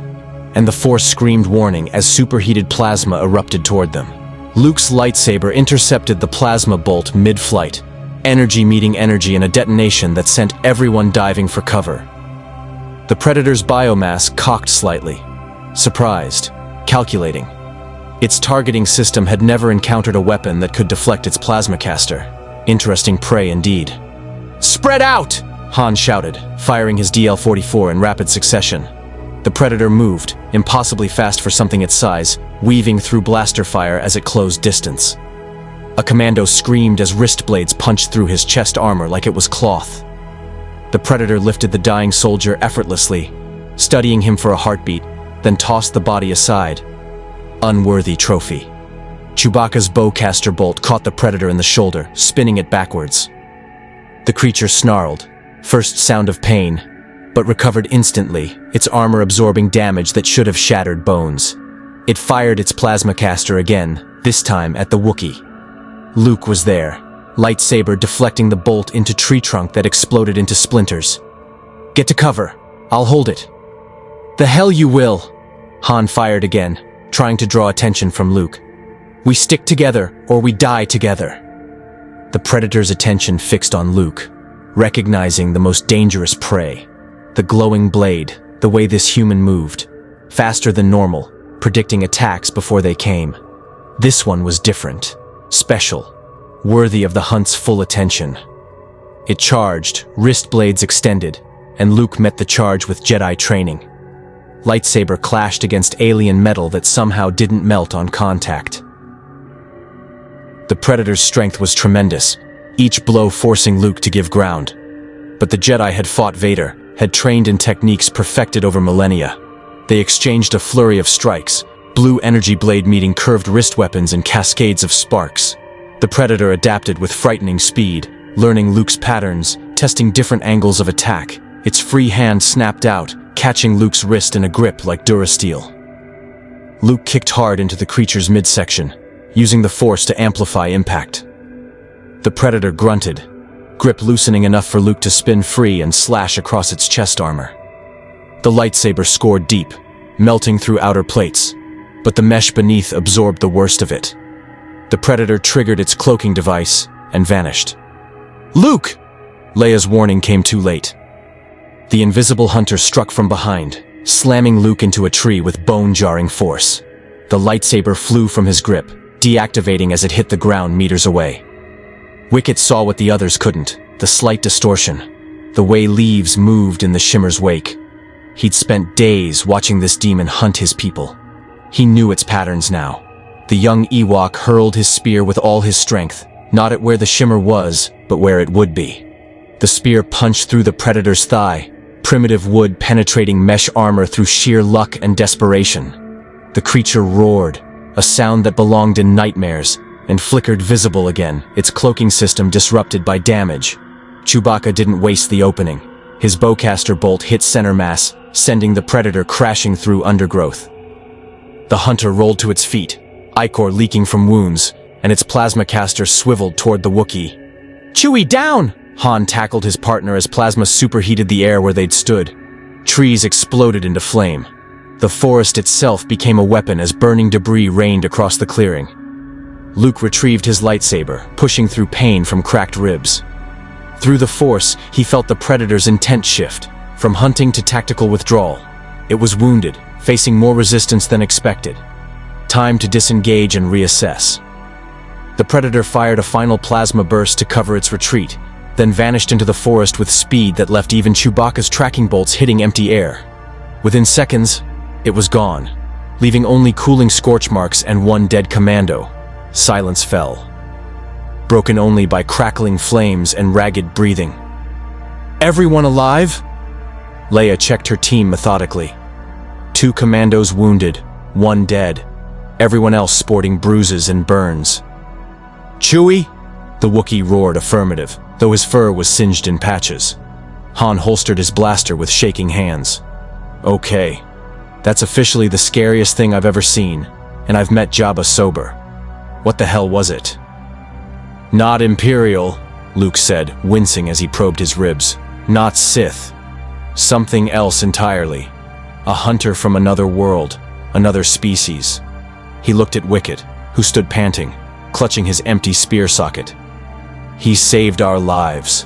Speaker 1: and the Force screamed warning as superheated plasma erupted toward them. Luke's lightsaber intercepted the plasma bolt mid-flight, energy meeting energy in a detonation that sent everyone diving for cover. The Predator's biomass cocked slightly, surprised, calculating. Its targeting system had never encountered a weapon that could deflect its plasma caster. Interesting prey indeed. "Spread out!" Han shouted, firing his DL-44 in rapid succession. The Predator moved, impossibly fast for something its size, weaving through blaster fire as it closed distance. A commando screamed as wrist blades punched through his chest armor like it was cloth. The Predator lifted the dying soldier effortlessly, studying him for a heartbeat, then tossed the body aside. Unworthy trophy. Chewbacca's bowcaster bolt caught the Predator in the shoulder, spinning it backwards. The creature snarled, first sound of pain, but recovered instantly, its armor absorbing damage that should have shattered bones. It fired its plasma caster again, this time at the Wookiee. Luke was there, lightsaber deflecting the bolt into tree trunk that exploded into splinters. "Get to cover. I'll hold it." "The hell you will!" Han fired again, trying to draw attention from Luke. "We stick together, or we die together." The Predator's attention fixed on Luke, recognizing the most dangerous prey. The glowing blade, the way this human moved, faster than normal, predicting attacks before they came. This one was different, special, worthy of the hunt's full attention. It charged, wrist blades extended, and Luke met the charge with Jedi training. Lightsaber clashed against alien metal that somehow didn't melt on contact. The Predator's strength was tremendous, each blow forcing Luke to give ground. But the Jedi had fought Vader, had trained in techniques perfected over millennia. They exchanged a flurry of strikes, blue energy blade meeting curved wrist weapons in cascades of sparks. The Predator adapted with frightening speed, learning Luke's patterns, testing different angles of attack. Its free hand snapped out, catching Luke's wrist in a grip like Durasteel. Luke kicked hard into the creature's midsection, using the Force to amplify impact. The Predator grunted, grip loosening enough for Luke to spin free and slash across its chest armor. The lightsaber scored deep, melting through outer plates, but the mesh beneath absorbed the worst of it. The Predator triggered its cloaking device and vanished. "Luke!" Leia's warning came too late. The invisible hunter struck from behind, slamming Luke into a tree with bone-jarring force. The lightsaber flew from his grip, deactivating as it hit the ground meters away. Wicket saw what the others couldn't, the slight distortion, the way leaves moved in the shimmer's wake. He'd spent days watching this demon hunt his people. He knew its patterns now. The young Ewok hurled his spear with all his strength, not at where the shimmer was, but where it would be. The spear punched through the Predator's thigh, primitive wood penetrating mesh armor through sheer luck and desperation. The creature roared, a sound that belonged in nightmares, and flickered visible again, its cloaking system disrupted by damage. Chewbacca didn't waste the opening. His bowcaster bolt hit center mass, sending the Predator crashing through undergrowth. The hunter rolled to its feet, ichor leaking from wounds, and its plasma caster swiveled toward the Wookiee. "Chewie, down!" Han tackled his partner as plasma superheated the air where they'd stood. Trees exploded into flame. The forest itself became a weapon as burning debris rained across the clearing. Luke retrieved his lightsaber, pushing through pain from cracked ribs. Through the Force, he felt the Predator's intent shift, from hunting to tactical withdrawal. It was wounded, facing more resistance than expected. Time to disengage and reassess. The predator fired a final plasma burst to cover its retreat, then vanished into the forest with speed that left even Chewbacca's tracking bolts hitting empty air. Within seconds, it was gone, leaving only cooling scorch marks and one dead commando. Silence fell, broken only by crackling flames and ragged breathing. "Everyone alive?" Leia checked her team methodically. 2 commandos wounded, 1 dead, everyone else sporting bruises and burns. "Chewie?" The Wookiee roared affirmative, though his fur was singed in patches. Han holstered his blaster with shaking hands. "Okay, that's officially the scariest thing I've ever seen, and I've met Jabba sober. What the hell was it?" "Not Imperial," Luke said, wincing as he probed his ribs. "Not Sith. Something else entirely. A hunter from another world, another species." He looked at Wicket, who stood panting, clutching his empty spear socket. "He saved our lives.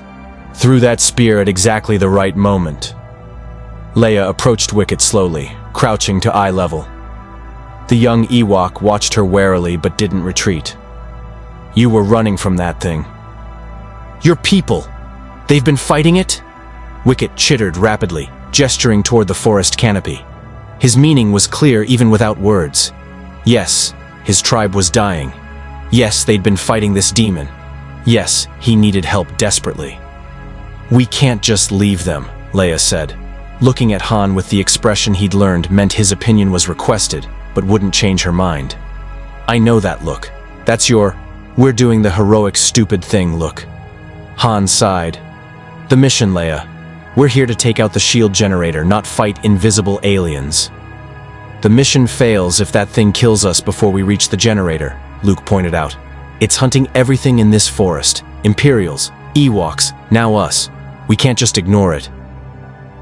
Speaker 1: Threw that spear at exactly the right moment." Leia approached Wicket slowly, crouching to eye level. The young Ewok watched her warily but didn't retreat. "You were running from that thing." "Your people. They've been fighting it?" Wicket chittered rapidly, gesturing toward the forest canopy. His meaning was clear even without words. Yes, his tribe was dying. Yes, they'd been fighting this demon. Yes, he needed help desperately. "We can't just leave them," Leia said. Looking at Han with the expression he'd learned meant his opinion was requested, but wouldn't change her mind. "I know that look. That's your, we're doing the heroic stupid thing look." Han sighed. "The mission, Leia. We're here to take out the shield generator, not fight invisible aliens." "The mission fails if that thing kills us before we reach the generator," Luke pointed out. "It's hunting everything in this forest. Imperials, Ewoks, now us. We can't just ignore it."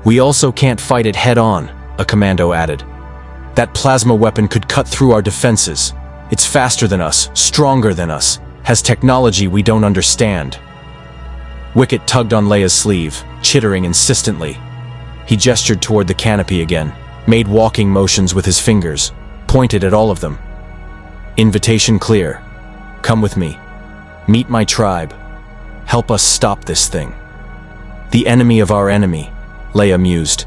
Speaker 1: "We also can't fight it head-on," a commando added. "That plasma weapon could cut through our defenses. It's faster than us, stronger than us, has technology we don't understand." Wicket tugged on Leia's sleeve, chittering insistently. He gestured toward the canopy again, made walking motions with his fingers, pointed at all of them. "Invitation clear. Come with me. Meet my tribe. Help us stop this thing." "The enemy of our enemy," Leia mused.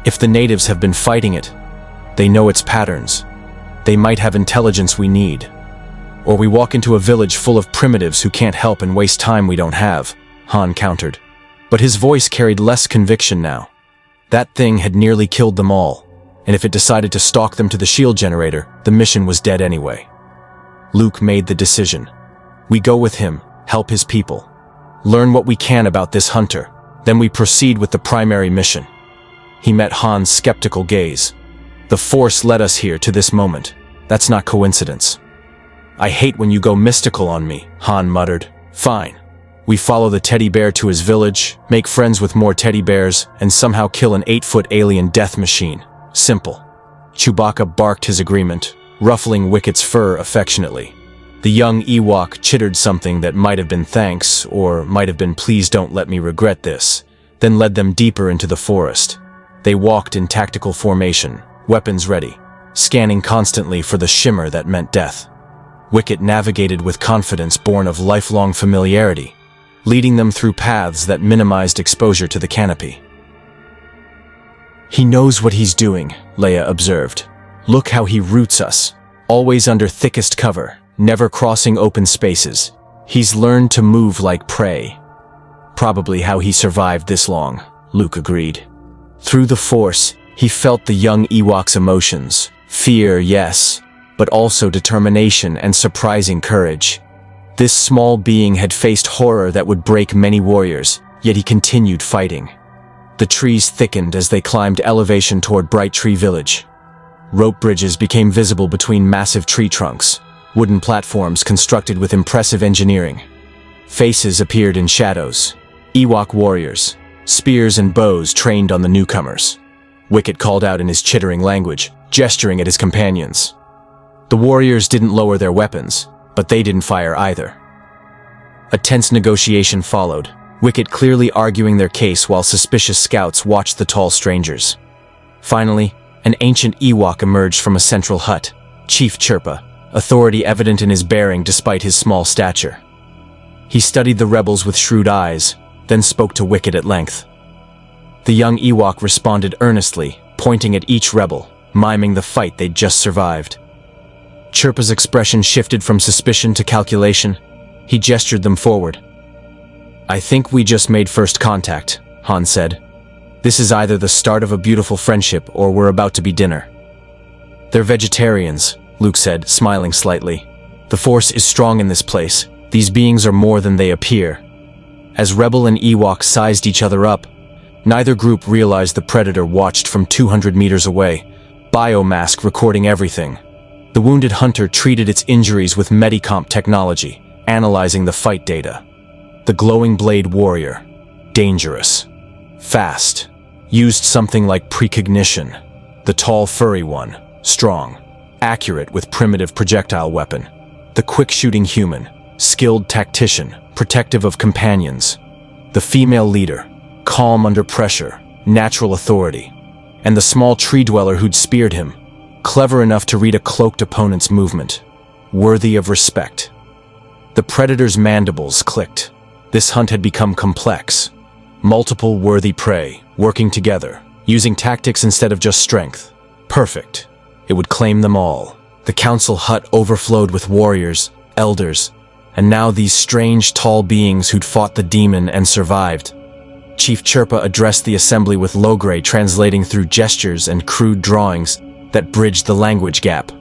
Speaker 1: "If the natives have been fighting it, they know its patterns. They might have intelligence we need. Or we walk into a village full of primitives who can't help and waste time we don't have," Han countered. But his voice carried less conviction now. That thing had nearly killed them all, and if it decided to stalk them to the shield generator, the mission was dead anyway. Luke made the decision. We go with him, help his people, learn what we can about this hunter, then we proceed with the primary mission. He met Han's skeptical gaze. "The Force led us here to this moment. That's not coincidence." "I hate when you go mystical on me," Han muttered. "Fine. We follow the teddy bear to his village, make friends with more teddy bears, and somehow kill an 8-foot alien death machine. Simple." Chewbacca barked his agreement, ruffling Wicket's fur affectionately. The young Ewok chittered something that might have been thanks, or might have been please don't let me regret this, then led them deeper into the forest. They walked in tactical formation, weapons ready, scanning constantly for the shimmer that meant death. Wicket navigated with confidence born of lifelong familiarity, leading them through paths that minimized exposure to the canopy. "He knows what he's doing," Leia observed. "Look how he roots us, always under thickest cover, never crossing open spaces. He's learned to move like prey." "Probably how he survived this long," Luke agreed. Through the Force, he felt the young Ewok's emotions. Fear, yes, but also determination and surprising courage. This small being had faced horror that would break many warriors, yet he continued fighting. The trees thickened as they climbed elevation toward Bright Tree Village. Rope bridges became visible between massive tree trunks, wooden platforms constructed with impressive engineering. Faces appeared in shadows. Ewok warriors, spears and bows trained on the newcomers. Wicket called out in his chittering language, gesturing at his companions. The warriors didn't lower their weapons, but they didn't fire either. A tense negotiation followed, Wicket clearly arguing their case while suspicious scouts watched the tall strangers. Finally, an ancient Ewok emerged from a central hut, Chief Chirpa, authority evident in his bearing despite his small stature. He studied the rebels with shrewd eyes, then spoke to Wicket at length. The young Ewok responded earnestly, pointing at each rebel, miming the fight they'd just survived. Chirpa's expression shifted from suspicion to calculation. He gestured them forward. "I think we just made first contact," Han said. "This is either the start of a beautiful friendship or we're about to be dinner." "They're vegetarians," Luke said, smiling slightly. "The Force is strong in this place. These beings are more than they appear." As Rebel and Ewok sized each other up, neither group realized the Predator watched from 200 meters away, biomask recording everything. The wounded hunter treated its injuries with Medicomp technology, analyzing the fight data. The glowing blade warrior, dangerous, fast, used something like precognition. The tall furry one, strong, accurate with primitive projectile weapon. The quick-shooting human, skilled tactician, protective of companions. The female leader, calm under pressure, natural authority. And the small tree dweller who'd speared him, clever enough to read a cloaked opponent's movement, worthy of respect. The Predator's mandibles clicked. This hunt had become complex. Multiple worthy prey, working together, using tactics instead of just strength. Perfect. It would claim them all. The council hut overflowed with warriors, elders, and now these strange, tall beings who'd fought the demon and survived. Chief Chirpa addressed the assembly with Logray translating through gestures and crude drawings that bridged the language gap.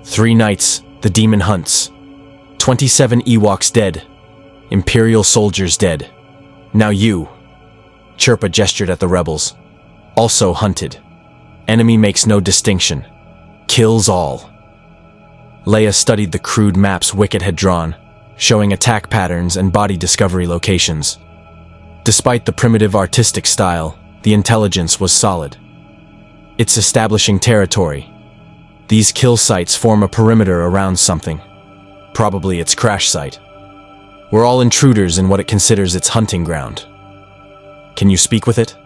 Speaker 1: 3 nights, the demon hunts. 27 Ewoks dead. Imperial soldiers dead. Now you. Chirpa gestured at the rebels. Also hunted. Enemy makes no distinction. Kills all. Leia studied the crude maps Wicket had drawn, showing attack patterns and body discovery locations. Despite the primitive artistic style, the intelligence was solid. It's establishing territory. These kill sites form a perimeter around something. Probably its crash site. We're all intruders in what it considers its hunting ground. Can you speak with it?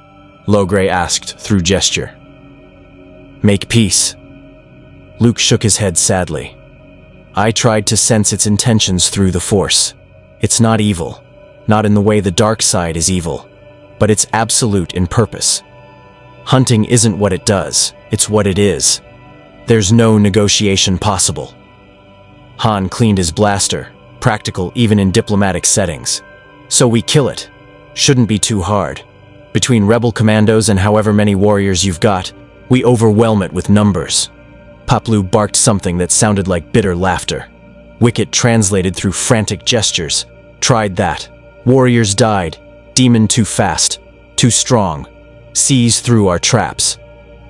Speaker 1: Logray asked through gesture. Make peace. Luke shook his head sadly. I tried to sense its intentions through the Force. It's not evil. Not in the way the dark side is evil, but it's absolute in purpose. Hunting isn't what it does, it's what it is. There's no negotiation possible. Han cleaned his blaster, practical even in diplomatic settings. So we kill it. Shouldn't be too hard. Between rebel commandos and however many warriors you've got, we overwhelm it with numbers. Paplu barked something that sounded like bitter laughter. Wicket translated through frantic gestures. Tried that. Warriors died. Demon too fast. Too strong. Sees through our traps.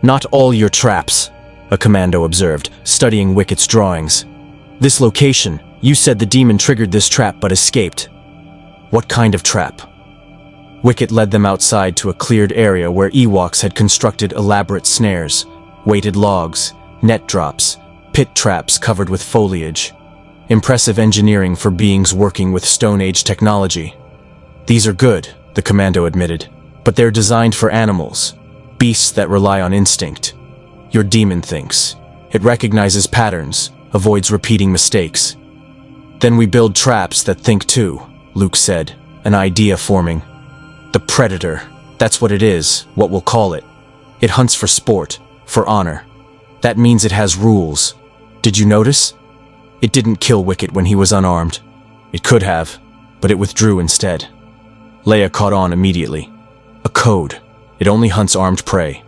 Speaker 1: Not all your traps, a commando observed, studying Wicket's drawings. This location, you said the demon triggered this trap but escaped. What kind of trap? Wicket led them outside to a cleared area where Ewoks had constructed elaborate snares, weighted logs, net drops, pit traps covered with foliage. Impressive engineering for beings working with Stone Age technology. These are good, the commando admitted, but they're designed for animals, beasts that rely on instinct. Your demon thinks. It recognizes patterns, avoids repeating mistakes. Then we build traps that think too, Luke said, an idea forming. The Predator, that's what it is, what we'll call it. It hunts for sport, for honor. That means it has rules. Did you notice? It didn't kill Wicket when he was unarmed. It could have, but it withdrew instead. Leia caught on immediately. A code. It only hunts armed prey.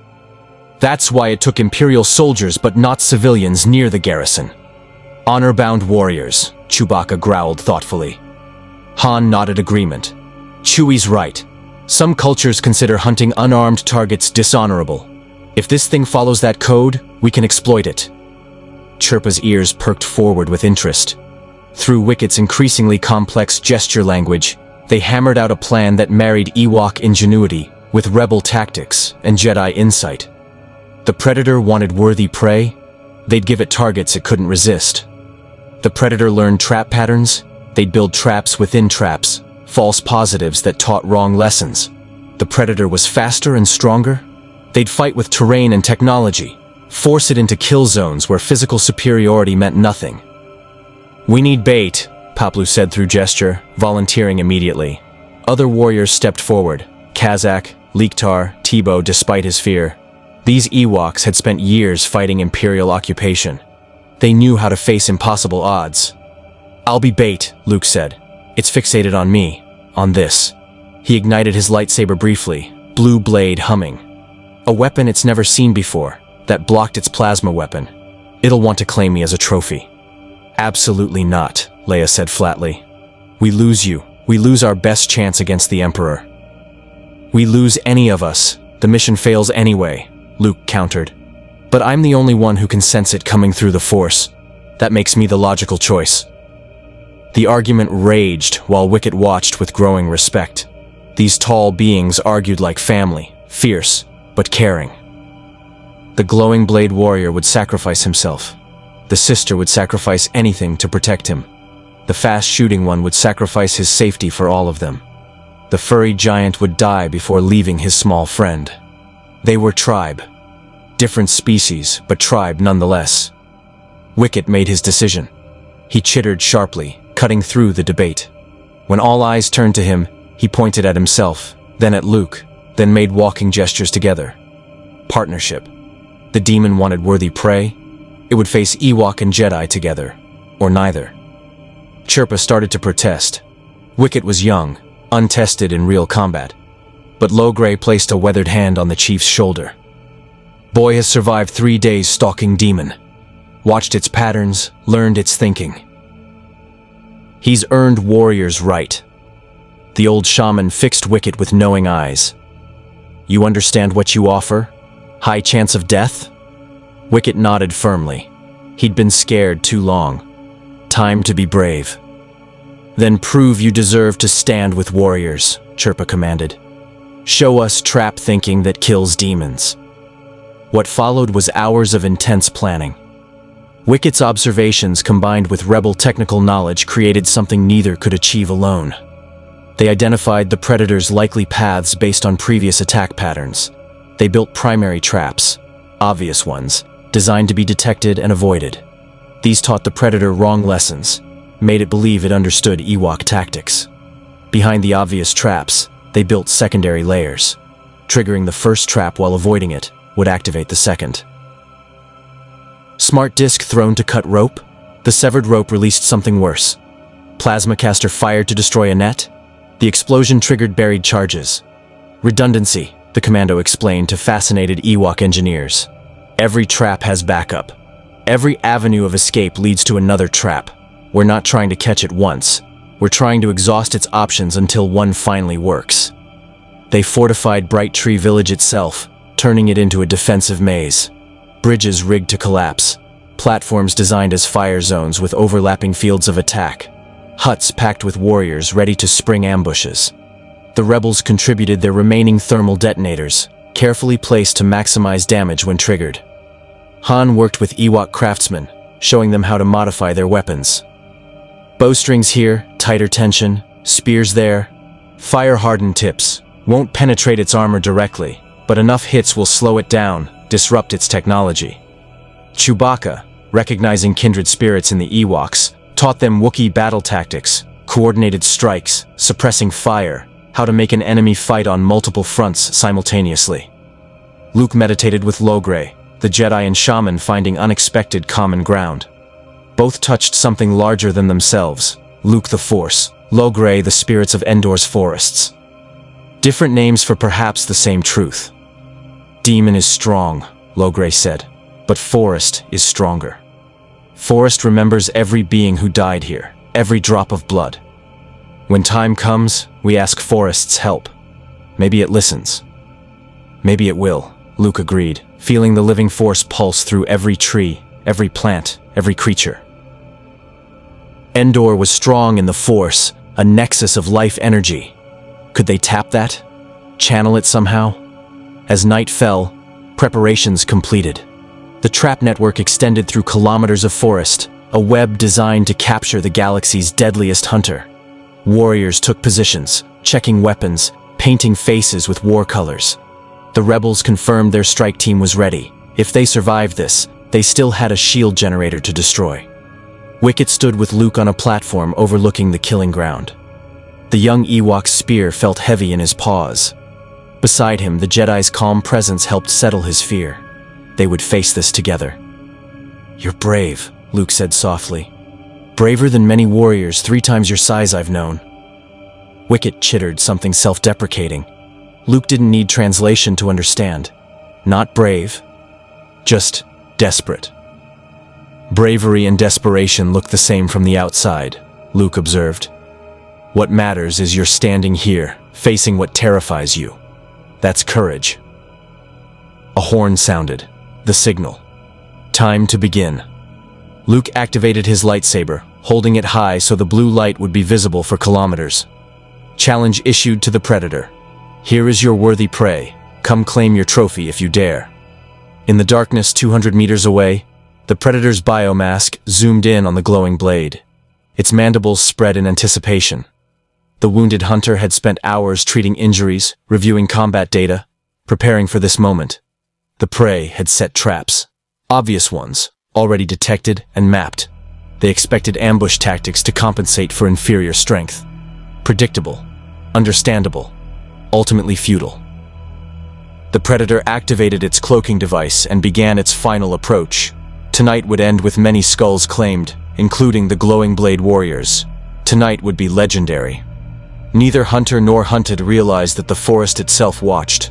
Speaker 1: That's why it took Imperial soldiers but not civilians near the garrison. Honor-bound warriors, Chewbacca growled thoughtfully. Han nodded agreement. Chewie's right. Some cultures consider hunting unarmed targets dishonorable. If this thing follows that code, we can exploit it. Chirpa's ears perked forward with interest. Through Wicket's increasingly complex gesture language, they hammered out a plan that married Ewok ingenuity with rebel tactics and Jedi insight. The Predator wanted worthy prey, they'd give it targets it couldn't resist. The Predator learned trap patterns, they'd build traps within traps, false positives that taught wrong lessons. The Predator was faster and stronger, they'd fight with terrain and technology, Force it into kill zones where physical superiority meant nothing. "We need bait," Paplu said through gesture, volunteering immediately. Other warriors stepped forward. Kazakh, Liktar, Tebow, despite his fear. These Ewoks had spent years fighting Imperial occupation. They knew how to face impossible odds. "I'll be bait," Luke said. "It's fixated on me. On this." He ignited his lightsaber briefly, blue blade humming. A weapon it's never seen before, that blocked its plasma weapon. "It'll want to claim me as a trophy." "Absolutely not," Leia said flatly. "We lose you. We lose our best chance against the Emperor." "We lose any of us. The mission fails anyway," Luke countered. "But I'm the only one who can sense it coming through the Force. That makes me the logical choice." The argument raged while Wicket watched with growing respect. These tall beings argued like family, fierce, but caring. The glowing blade warrior would sacrifice himself. The sister would sacrifice anything to protect him. The fast-shooting one would sacrifice his safety for all of them. The furry giant would die before leaving his small friend. They were tribe. Different species, but tribe nonetheless. Wicket made his decision. He chittered sharply, cutting through the debate. When all eyes turned to him, he pointed at himself, then at Luke, then made walking gestures together. Partnership. The demon wanted worthy prey. It would face Ewok and Jedi together, or neither. Chirpa started to protest. Wicket was young, untested in real combat. But Logray placed a weathered hand on the chief's shoulder. "Boy has survived 3 days stalking demon. Watched its patterns, learned its thinking. He's earned warrior's right." The old shaman fixed Wicket with knowing eyes. "You understand what you offer? High chance of death?" Wicket nodded firmly. He'd been scared too long. Time to be brave. "Then prove you deserve to stand with warriors," Chirpa commanded. "Show us trap thinking that kills demons." What followed was hours of intense planning. Wicket's observations combined with rebel technical knowledge created something neither could achieve alone. They identified the predator's likely paths based on previous attack patterns. They built primary traps, obvious ones, designed to be detected and avoided. These taught the predator wrong lessons, made it believe it understood Ewok tactics. Behind the obvious traps, they built secondary layers. Triggering the first trap while avoiding it would activate the second. Smart disc thrown to cut rope? The severed rope released something worse. Plasma caster fired to destroy a net? The explosion triggered buried charges. Redundancy, the commando explained to fascinated Ewok engineers. Every trap has backup. Every avenue of escape leads to another trap. We're not trying to catch it once. We're trying to exhaust its options until one finally works. They fortified Bright Tree Village itself, turning it into a defensive maze. Bridges rigged to collapse. Platforms designed as fire zones with overlapping fields of attack. Huts packed with warriors ready to spring ambushes. The rebels contributed their remaining thermal detonators, carefully placed to maximize damage when triggered. Han worked with Ewok craftsmen, showing them how to modify their weapons. Bowstrings here, tighter tension, spears there. Fire-hardened tips, won't penetrate its armor directly, but enough hits will slow it down, disrupt its technology. Chewbacca, recognizing kindred spirits in the Ewoks, taught them Wookiee battle tactics, coordinated strikes, suppressing fire, how to make an enemy fight on multiple fronts simultaneously. Luke meditated with Logray, the Jedi and shaman finding unexpected common ground. Both touched something larger than themselves, Luke the Force, Logray the spirits of Endor's forests. Different names for perhaps the same truth. Demon is strong, Logray said, but Forest is stronger. Forest remembers every being who died here, every drop of blood. When time comes, we ask Forest's help. Maybe it listens. Maybe it will, Luke agreed, feeling the living force pulse through every tree, every plant, every creature. Endor was strong in the Force, a nexus of life energy. Could they tap that? Channel it somehow? As night fell, preparations completed. The trap network extended through kilometers of forest, a web designed to capture the galaxy's deadliest hunter. Warriors took positions, checking weapons, painting faces with war colors. The rebels confirmed their strike team was ready, If they survived this, they still had a shield generator to destroy. Wicket stood with Luke on a platform overlooking the killing ground. The young Ewok's spear felt heavy in his paws. Beside him, the Jedi's calm presence helped settle his fear. They would face this together. "You're brave," Luke said softly. "Braver than many warriors 3 times your size I've known." Wicket chittered, something self-deprecating. Luke didn't need translation to understand. Not brave, just desperate. Bravery and desperation look the same from the outside, Luke observed. What matters is you're standing here, facing what terrifies you. That's courage. A horn sounded, the signal. Time to begin. Luke activated his lightsaber, holding it high so the blue light would be visible for kilometers. Challenge issued to the Predator. Here is your worthy prey. Come claim your trophy if you dare. In the darkness 200 meters away, the Predator's biomask zoomed in on the glowing blade. Its mandibles spread in anticipation. The wounded hunter had spent hours treating injuries, reviewing combat data, preparing for this moment. The prey had set traps. Obvious ones, already detected and mapped. They expected ambush tactics to compensate for inferior strength. Predictable, understandable, ultimately futile. The Predator activated its cloaking device and began its final approach. Tonight would end with many skulls claimed, including the glowing blade warriors. Tonight would be legendary. Neither hunter nor hunted realized that the forest itself watched,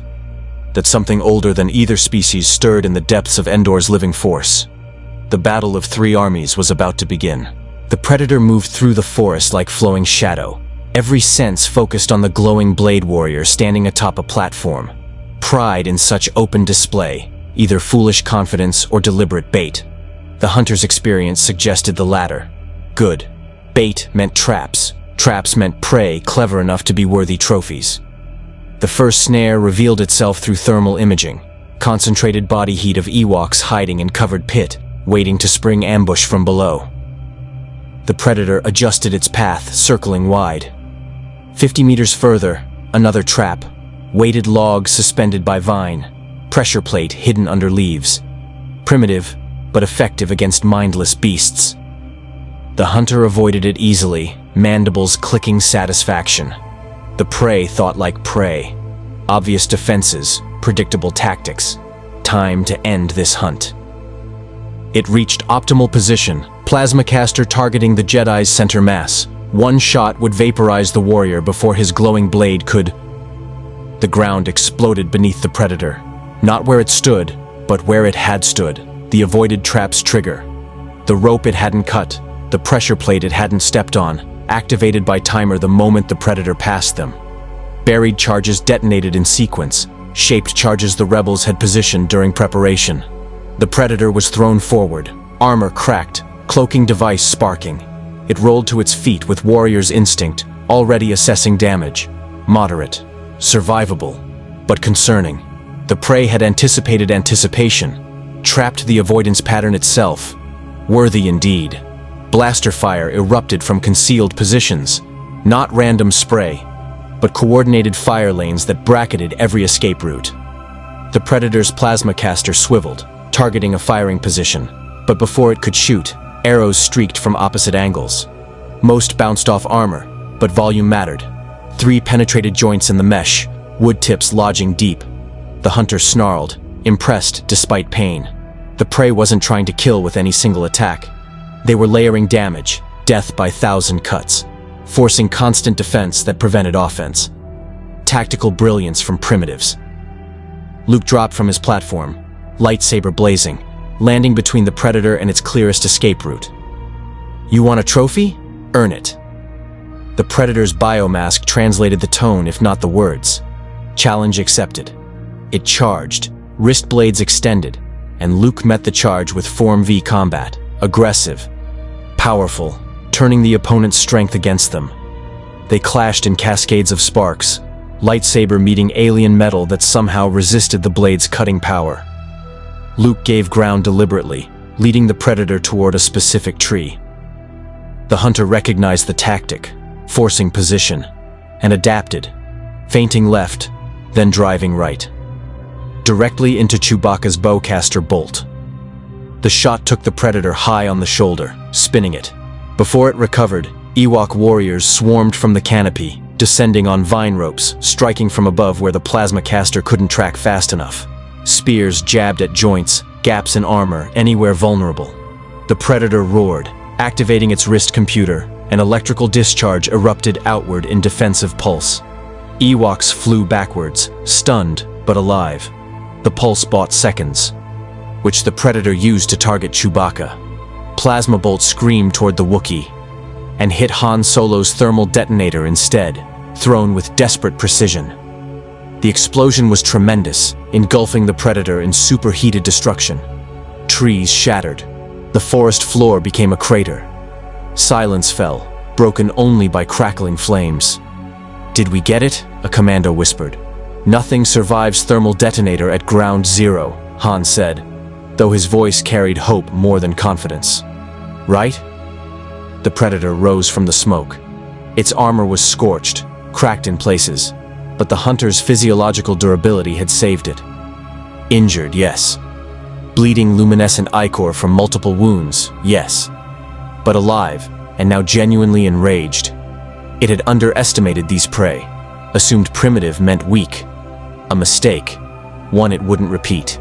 Speaker 1: that something older than either species stirred in the depths of Endor's living force. The battle of 3 armies was about to begin. The Predator moved through the forest like flowing shadow, every sense focused on the glowing blade warrior standing atop a platform. Pride in such open display, either foolish confidence or deliberate bait. The hunter's experience suggested the latter. Good. Bait meant traps. Traps meant prey clever enough to be worthy trophies. The first snare revealed itself through thermal imaging. Concentrated body heat of Ewoks hiding in covered pit, waiting to spring ambush from below. The Predator adjusted its path, circling wide. 50 meters further, another trap. Weighted log suspended by vine. Pressure plate hidden under leaves. Primitive, but effective against mindless beasts. The hunter avoided it easily, mandibles clicking satisfaction. The prey thought like prey. Obvious defenses, predictable tactics. Time to end this hunt. It reached optimal position, plasma caster targeting the Jedi's center mass. One shot would vaporize the warrior before his glowing blade could... The ground exploded beneath the Predator. Not where it stood, but where it had stood. The avoided trap's trigger. The rope it hadn't cut. The pressure plate it hadn't stepped on, activated by timer the moment the Predator passed them. Buried charges detonated in sequence, shaped charges the rebels had positioned during preparation. The Predator was thrown forward, armor cracked, cloaking device sparking. It rolled to its feet with warrior's instinct, already assessing damage. Moderate, survivable, but concerning. The prey had anticipated anticipation, trapped the avoidance pattern itself. Worthy indeed. Blaster fire erupted from concealed positions, not random spray, but coordinated fire lanes that bracketed every escape route. The Predator's plasma caster swiveled, targeting a firing position, but before it could shoot, arrows streaked from opposite angles. Most bounced off armor, but volume mattered. 3 penetrated joints in the mesh, wood tips lodging deep. The hunter snarled, impressed despite pain. The prey wasn't trying to kill with any single attack. They were layering damage, death by 1,000 cuts, forcing constant defense that prevented offense. Tactical brilliance from primitives. Luke dropped from his platform, lightsaber blazing, landing between the Predator and its clearest escape route. You want a trophy? Earn it. The Predator's biomask translated the tone if not the words. Challenge accepted. It charged, wrist blades extended, and Luke met the charge with Form V combat. Aggressive, powerful, turning the opponent's strength against them. They clashed in cascades of sparks, lightsaber meeting alien metal that somehow resisted the blade's cutting power. Luke gave ground deliberately, leading the Predator toward a specific tree. The hunter recognized the tactic, forcing position, and adapted, feinting left, then driving right. directly into Chewbacca's bowcaster bolt. The shot took the Predator high on the shoulder, spinning it. Before it recovered, Ewok warriors swarmed from the canopy, descending on vine ropes, striking from above where the plasma caster couldn't track fast enough. Spears jabbed at joints, gaps in armor, anywhere vulnerable. The Predator roared, activating its wrist computer. An electrical discharge erupted outward in defensive pulse. Ewoks flew backwards, stunned but alive. The pulse bought seconds, which the Predator used to target Chewbacca. Plasma bolts screamed toward the Wookiee and hit Han Solo's thermal detonator instead, thrown with desperate precision. The explosion was tremendous, engulfing the Predator in superheated destruction. Trees shattered. The forest floor became a crater. Silence fell, broken only by crackling flames. "Did we get it?" a commando whispered. "Nothing survives thermal detonator at ground zero," Han said, though his voice carried hope more than confidence. "Right?" The Predator rose from the smoke. Its armor was scorched, cracked in places, but the hunter's physiological durability had saved it. Injured, yes. Bleeding luminescent ichor from multiple wounds, yes. But alive, and now genuinely enraged. It had underestimated these prey, assumed primitive meant weak. A mistake, one it wouldn't repeat.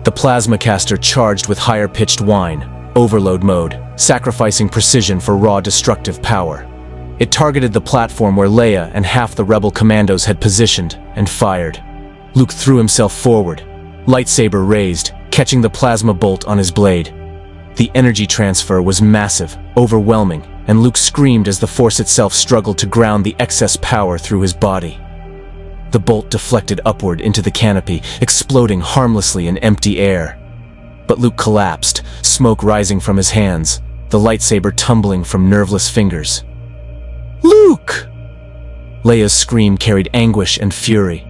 Speaker 1: The plasma caster charged with higher-pitched whine, overload mode, sacrificing precision for raw destructive power. It targeted the platform where Leia and half the rebel commandos had positioned, and fired. Luke threw himself forward, lightsaber raised, catching the plasma bolt on his blade. The energy transfer was massive, overwhelming, and Luke screamed as the Force itself struggled to ground the excess power through his body. The bolt deflected upward into the canopy, exploding harmlessly in empty air. But Luke collapsed, smoke rising from his hands, the lightsaber tumbling from nerveless fingers. "Luke!" Leia's scream carried anguish and fury.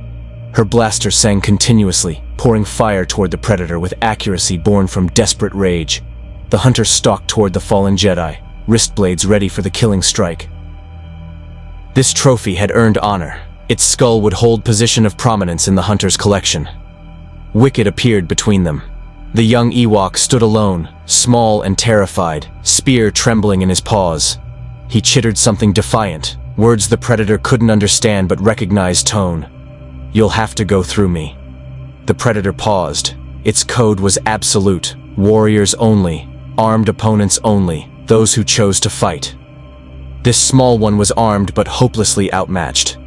Speaker 1: Her blaster sang continuously, pouring fire toward the Predator with accuracy born from desperate rage. The hunter stalked toward the fallen Jedi, wrist blades ready for the killing strike. This trophy had earned honor. Its skull would hold position of prominence in the hunter's collection. Wicket appeared between them. The young Ewok stood alone, small and terrified, spear trembling in his paws. He chittered something defiant, words the Predator couldn't understand but recognized tone. "You'll have to go through me." The Predator paused. Its code was absolute. Warriors only. Armed opponents only. Those who chose to fight. This small one was armed but hopelessly outmatched.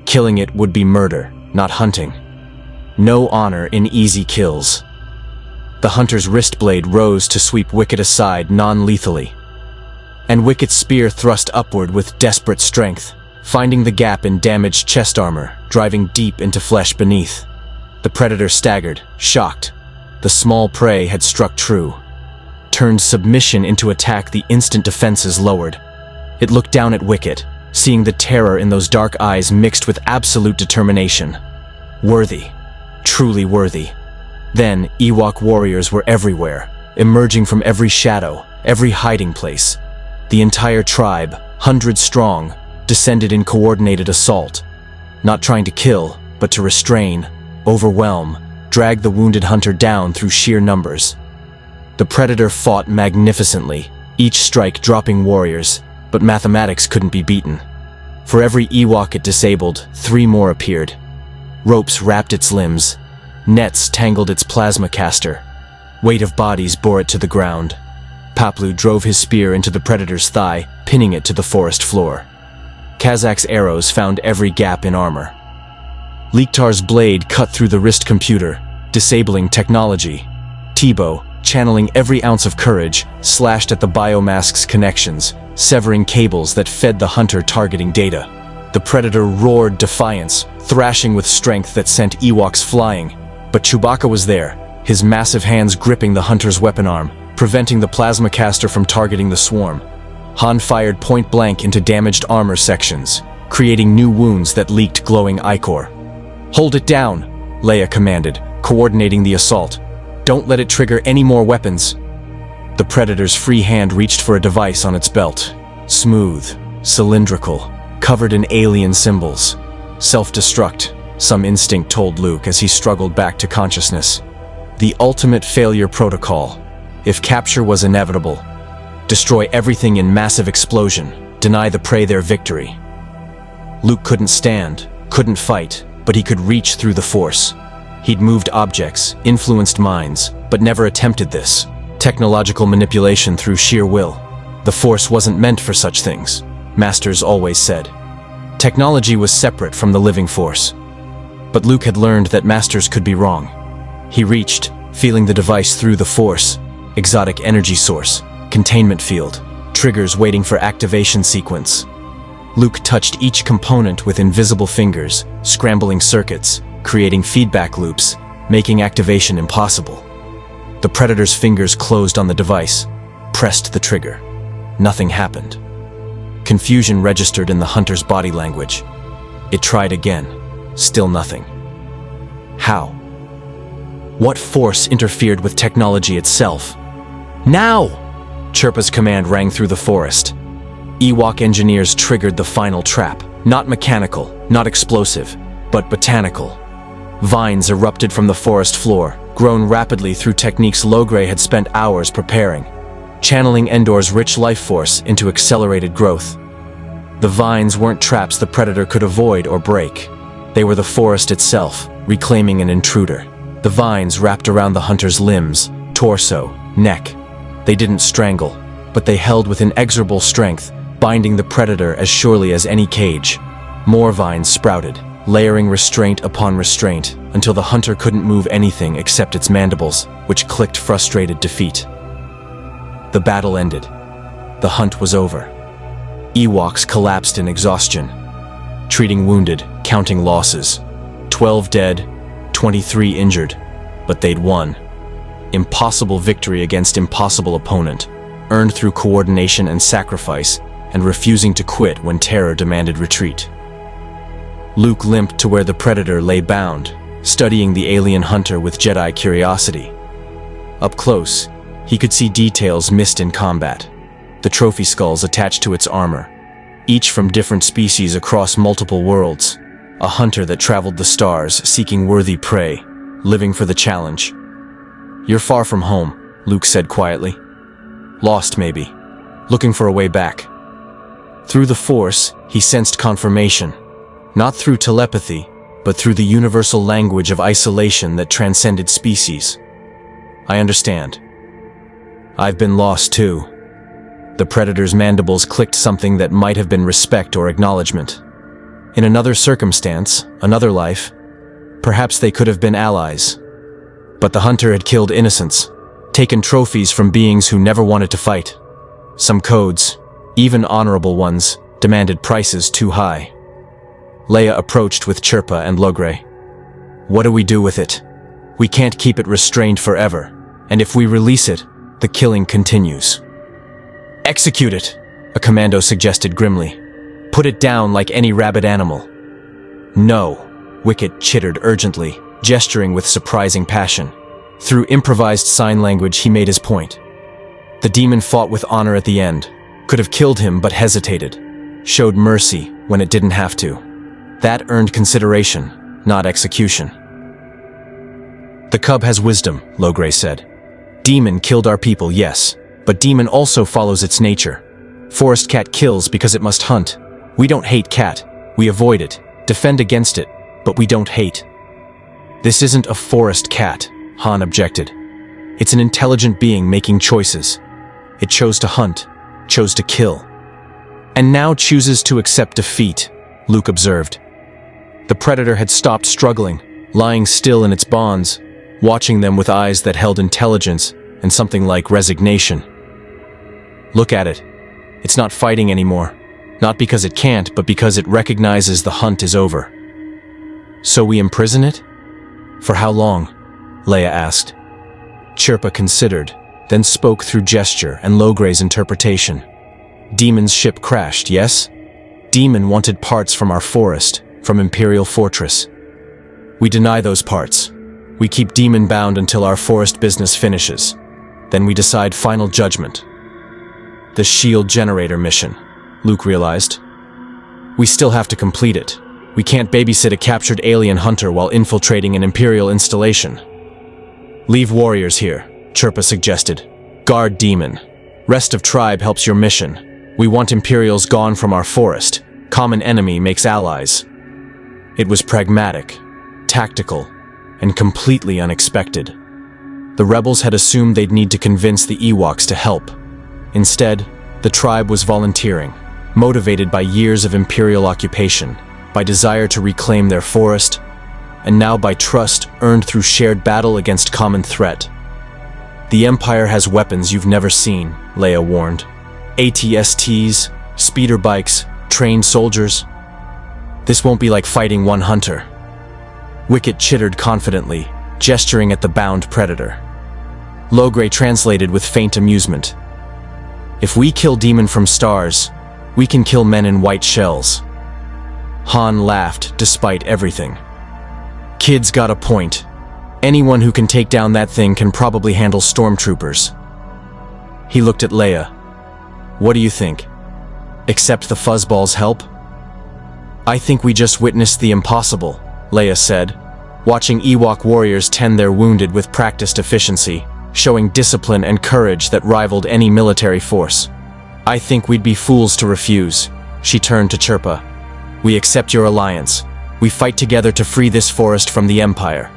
Speaker 1: Killing it would be murder, not hunting. No honor in easy kills. The hunter's wrist blade rose to sweep Wicket aside non-lethally. And Wicket's spear thrust upward with desperate strength, finding the gap in damaged chest armor, driving deep into flesh beneath. The Predator staggered, shocked. The small prey had struck true. Turned submission into attack, the instant defenses lowered. It looked down at Wicket, seeing the terror in those dark eyes mixed with absolute determination. Worthy. Truly worthy. Then, Ewok warriors were everywhere, emerging from every shadow, every hiding place. The entire tribe, hundreds strong, descended in coordinated assault. Not trying to kill, but to restrain, overwhelm, drag the wounded hunter down through sheer numbers. The Predator fought magnificently, each strike dropping warriors, but mathematics couldn't be beaten. For every Ewok it disabled, 3 more appeared. Ropes wrapped its limbs. Nets tangled its plasma caster. Weight of bodies bore it to the ground. Paplu drove his spear into the Predator's thigh, pinning it to the forest floor. Kazak's arrows found every gap in armor. Lektar's blade cut through the wrist computer, disabling technology. Tebow, channeling every ounce of courage, slashed at the biomask's connections, severing cables that fed the hunter targeting data. The Predator roared defiance, thrashing with strength that sent Ewoks flying. But Chewbacca was there, his massive hands gripping the hunter's weapon arm, preventing the plasma caster from targeting the swarm. Han fired point blank into damaged armor sections, creating new wounds that leaked glowing ichor. "Hold it down," Leia commanded, coordinating the assault. "Don't let it trigger any more weapons." The Predator's free hand reached for a device on its belt. Smooth, cylindrical, covered in alien symbols. Self-destruct, some instinct told Luke as he struggled back to consciousness. The ultimate failure protocol. If capture was inevitable, destroy everything in massive explosion, deny the prey their victory. Luke couldn't stand, couldn't fight, but he could reach through the Force. He'd moved objects, influenced minds, but never attempted this. Technological manipulation through sheer will. The Force wasn't meant for such things, Masters always said. Technology was separate from the living Force. But Luke had learned that Masters could be wrong. He reached, feeling the device through the Force. Exotic energy source, containment field, triggers waiting for activation sequence. Luke touched each component with invisible fingers, scrambling circuits, creating feedback loops, making activation impossible. The Predator's fingers closed on the device, pressed the trigger. Nothing happened. Confusion registered in the hunter's body language. It tried again. Still nothing. How? What force interfered with technology itself? Now! Chirpa's command rang through the forest. Ewok engineers triggered the final trap. Not mechanical, not explosive, but botanical. Vines erupted from the forest floor, grown rapidly through techniques Logray had spent hours preparing, channeling Endor's rich life force into accelerated growth. The vines weren't traps the Predator could avoid or break. They were the forest itself, reclaiming an intruder. The vines wrapped around the hunter's limbs, torso, neck. They didn't strangle, but they held with inexorable strength, binding the Predator as surely as any cage. More vines sprouted, layering restraint upon restraint, until the hunter couldn't move anything except its mandibles, which clicked frustrated defeat. The battle ended. The hunt was over. Ewoks collapsed in exhaustion, treating wounded, counting losses. 12 dead, 23 injured, but they'd won. Impossible victory against impossible opponent, earned through coordination and sacrifice, and refusing to quit when terror demanded retreat. Luke limped to where the Predator lay bound, studying the alien hunter with Jedi curiosity. Up close, he could see details missed in combat. The trophy skulls attached to its armor, each from different species across multiple worlds. A hunter that traveled the stars, seeking worthy prey, living for the challenge. "You're far from home," Luke said quietly. "Lost, maybe. Looking for a way back." Through the Force, he sensed confirmation. Not through telepathy, but through the universal language of isolation that transcended species. "I understand. I've been lost too." The Predator's mandibles clicked something that might have been respect or acknowledgement. In another circumstance, another life, perhaps they could have been allies. But the hunter had killed innocents, taken trophies from beings who never wanted to fight. Some codes, even honorable ones, demanded prices too high. Leia approached with Chirpa and Logray. "What do we do with it? We can't keep it restrained forever, and if we release it, the killing continues." "Execute it," a commando suggested grimly. "Put it down like any rabid animal." "No," Wicket chittered urgently, gesturing with surprising passion. Through improvised sign language, he made his point. The demon fought with honor at the end, could have killed him but hesitated, showed mercy when it didn't have to. That earned consideration, not execution. "The cub has wisdom," Logray said. "Demon killed our people, yes, but demon also follows its nature. Forest cat kills because it must hunt. We don't hate cat, we avoid it, defend against it, but we don't hate." "This isn't a forest cat," Han objected. "It's an intelligent being making choices. It chose to hunt, chose to kill. And now chooses to accept defeat," Luke observed. The Predator had stopped struggling, lying still in its bonds, watching them with eyes that held intelligence and something like resignation. "Look at it. It's not fighting anymore. Not because it can't, but because it recognizes the hunt is over." "So we imprison it? For how long?" Leia asked. Chirpa considered, then spoke through gesture and Logray's interpretation. "Demon's ship crashed, yes? Demon wanted parts from our forest, from Imperial Fortress. We deny those parts. We keep Demon bound until our forest business finishes. Then we decide final judgment." The shield generator mission, Luke realized. "We still have to complete it. We can't babysit a captured alien hunter while infiltrating an Imperial installation. Leave warriors here, Chirpa suggested. Guard demon. Rest of tribe helps your mission. We want Imperials gone from our forest. Common enemy makes allies. It was pragmatic, tactical, and completely unexpected. The rebels had assumed they'd need to convince the Ewoks to help. Instead, the tribe was volunteering, motivated by years of Imperial occupation, by desire to reclaim their forest, and now by trust earned through shared battle against common threat. The Empire has weapons you've never seen, Leia warned. ATSTs, speeder bikes, trained soldiers. This won't be like fighting one hunter. Wicket chittered confidently, gesturing at the bound predator. Logray translated with faint amusement. If we kill demon from stars, we can kill men in white shells. Han laughed despite everything. Kid's got a point. Anyone who can take down that thing can probably handle stormtroopers. He looked at Leia. What do you think? Accept the fuzzball's help? I think we just witnessed the impossible, Leia said, watching Ewok warriors tend their wounded with practiced efficiency, showing discipline and courage that rivaled any military force. I think we'd be fools to refuse. She turned to Chirpa. We accept your alliance. We fight together to free this forest from the Empire.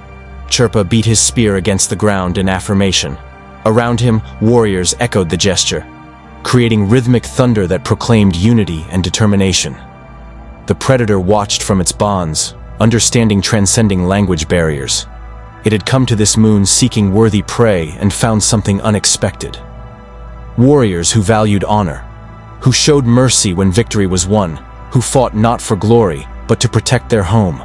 Speaker 1: Chirpa beat his spear against the ground in affirmation. Around him, warriors echoed the gesture, creating rhythmic thunder that proclaimed unity and determination. The predator watched from its bonds, understanding transcending language barriers. It had come to this moon seeking worthy prey and found something unexpected. Warriors who valued honor, who showed mercy when victory was won, who fought not for glory, but to protect their home.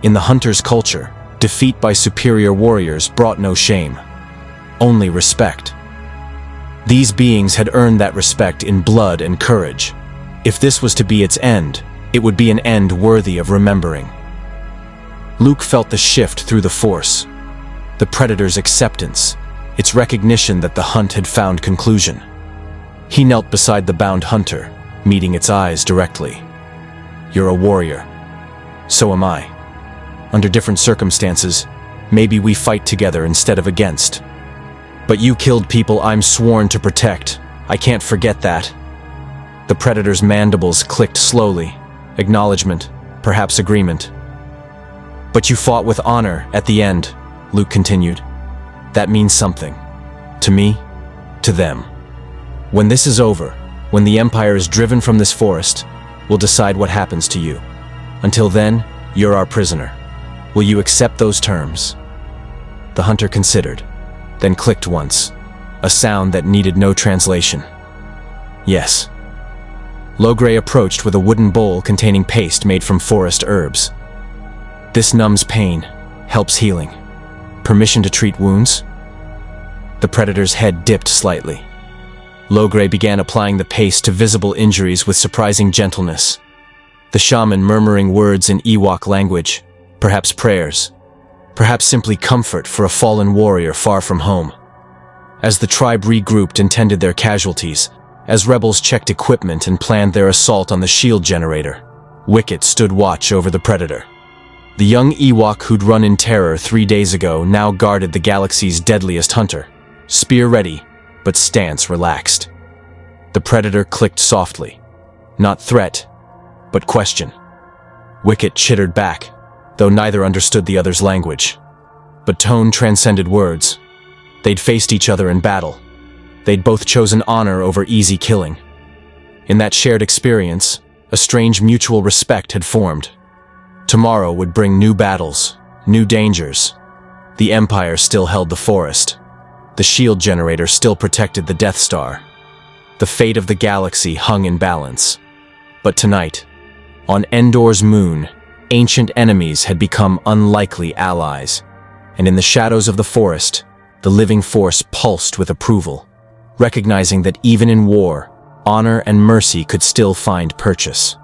Speaker 1: In the hunter's culture, defeat by superior warriors brought no shame, only respect. These beings had earned that respect in blood and courage. If this was to be its end, it would be an end worthy of remembering. Luke felt the shift through the Force, the Predator's acceptance, its recognition that the hunt had found conclusion. He knelt beside the bound hunter, meeting its eyes directly. You're a warrior. So am I. Under different circumstances, maybe we fight together instead of against. But you killed people I'm sworn to protect. I can't forget that. The Predator's mandibles clicked slowly. Acknowledgement, perhaps agreement. But you fought with honor at the end, Luke continued. That means something. To me, to them. When this is over, when the Empire is driven from this forest, we'll decide what happens to you. Until then, you're our prisoner. Will you accept those terms? The hunter considered, then clicked once, a sound that needed no translation. Yes. Logray approached with a wooden bowl containing paste made from forest herbs. This numbs pain, helps healing. Permission to treat wounds? The predator's head dipped slightly. Logray began applying the paste to visible injuries with surprising gentleness. The shaman murmuring words in Ewok language, perhaps prayers, perhaps simply comfort for a fallen warrior far from home. As the tribe regrouped and tended their casualties, as rebels checked equipment and planned their assault on the shield generator, Wicket stood watch over the predator. The young Ewok who'd run in terror 3 days ago now guarded the galaxy's deadliest hunter, spear ready, but stance relaxed. The predator clicked softly. Not threat, but question. Wicket chittered back, though neither understood the other's language. But tone transcended words. They'd faced each other in battle. They'd both chosen honor over easy killing. In that shared experience, a strange mutual respect had formed. Tomorrow would bring new battles, new dangers. The Empire still held the forest. The shield generator still protected the Death Star. The fate of the galaxy hung in balance. But tonight, on Endor's moon, ancient enemies had become unlikely allies. And in the shadows of the forest, the living force pulsed with approval, recognizing that even in war, honor and mercy could still find purchase.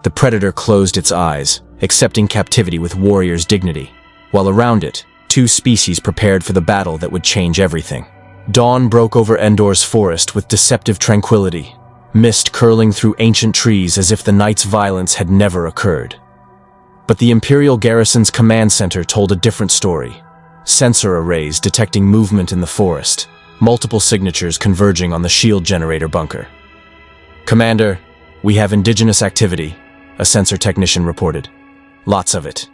Speaker 1: The predator closed its eyes, accepting captivity with warrior's dignity, while around it, two species prepared for the battle that would change everything. Dawn broke over Endor's forest with deceptive tranquility, mist curling through ancient trees as if the night's violence had never occurred. But the Imperial garrison's command center told a different story. Sensor arrays detecting movement in the forest, multiple signatures converging on the shield generator bunker. "Commander, we have indigenous activity," a sensor technician reported. "Lots of it.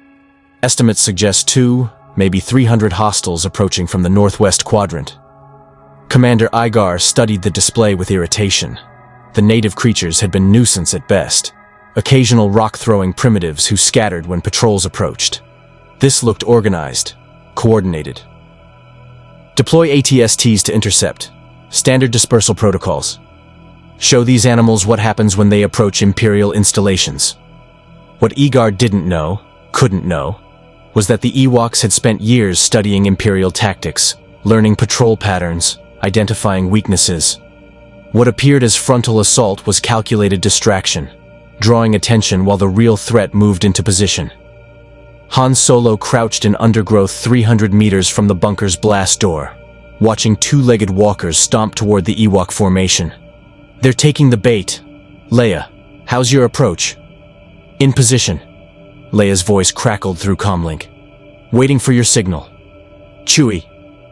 Speaker 1: Estimates suggest 2, maybe 300 hostiles approaching from the northwest quadrant." Commander Igar studied the display with irritation. The native creatures had been nuisance at best, occasional rock-throwing primitives who scattered when patrols approached. This looked organized, coordinated. "Deploy ATSTs to intercept. Standard dispersal protocols. Show these animals what happens when they approach Imperial installations." What Igar didn't know, couldn't know, was that the Ewoks had spent years studying Imperial tactics, learning patrol patterns, identifying weaknesses. What appeared as frontal assault was calculated distraction, drawing attention while the real threat moved into position. Han Solo crouched in undergrowth 300 meters from the bunker's blast door, watching two-legged walkers stomp toward the Ewok formation. "They're taking the bait. Leia, how's your approach?" "In position." Leia's voice crackled through comlink. "Waiting for your signal." "Chewie,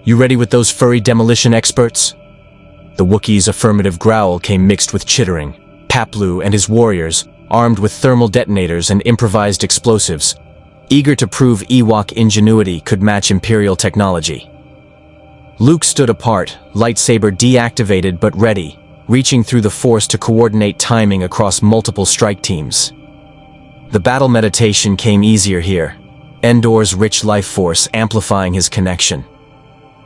Speaker 1: you ready with those furry demolition experts?" The Wookiee's affirmative growl came mixed with chittering. Paplu and his warriors, armed with thermal detonators and improvised explosives, eager to prove Ewok ingenuity could match Imperial technology. Luke stood apart, lightsaber deactivated but ready, reaching through the Force to coordinate timing across multiple strike teams. The battle meditation came easier here, Endor's rich life force amplifying his connection.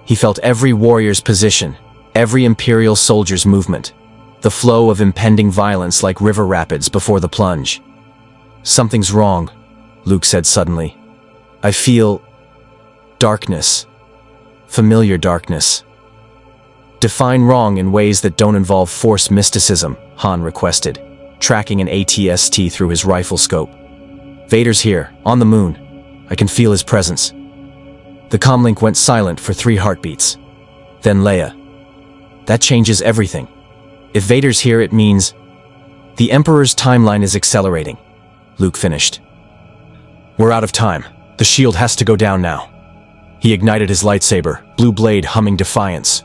Speaker 1: He felt every warrior's position, every Imperial soldier's movement, the flow of impending violence like river rapids before the plunge. "Something's wrong," Luke said suddenly. "I feel darkness. Familiar darkness." "Define wrong in ways that don't involve Force mysticism," Han requested, tracking an ATST through his rifle scope. "Vader's here, on the moon. I can feel his presence." The comlink went silent for 3 heartbeats. Then Leia. "That changes everything. If Vader's here, it means..." "The Emperor's timeline is accelerating," Luke finished. "We're out of time. The shield has to go down now." He ignited his lightsaber, blue blade humming defiance.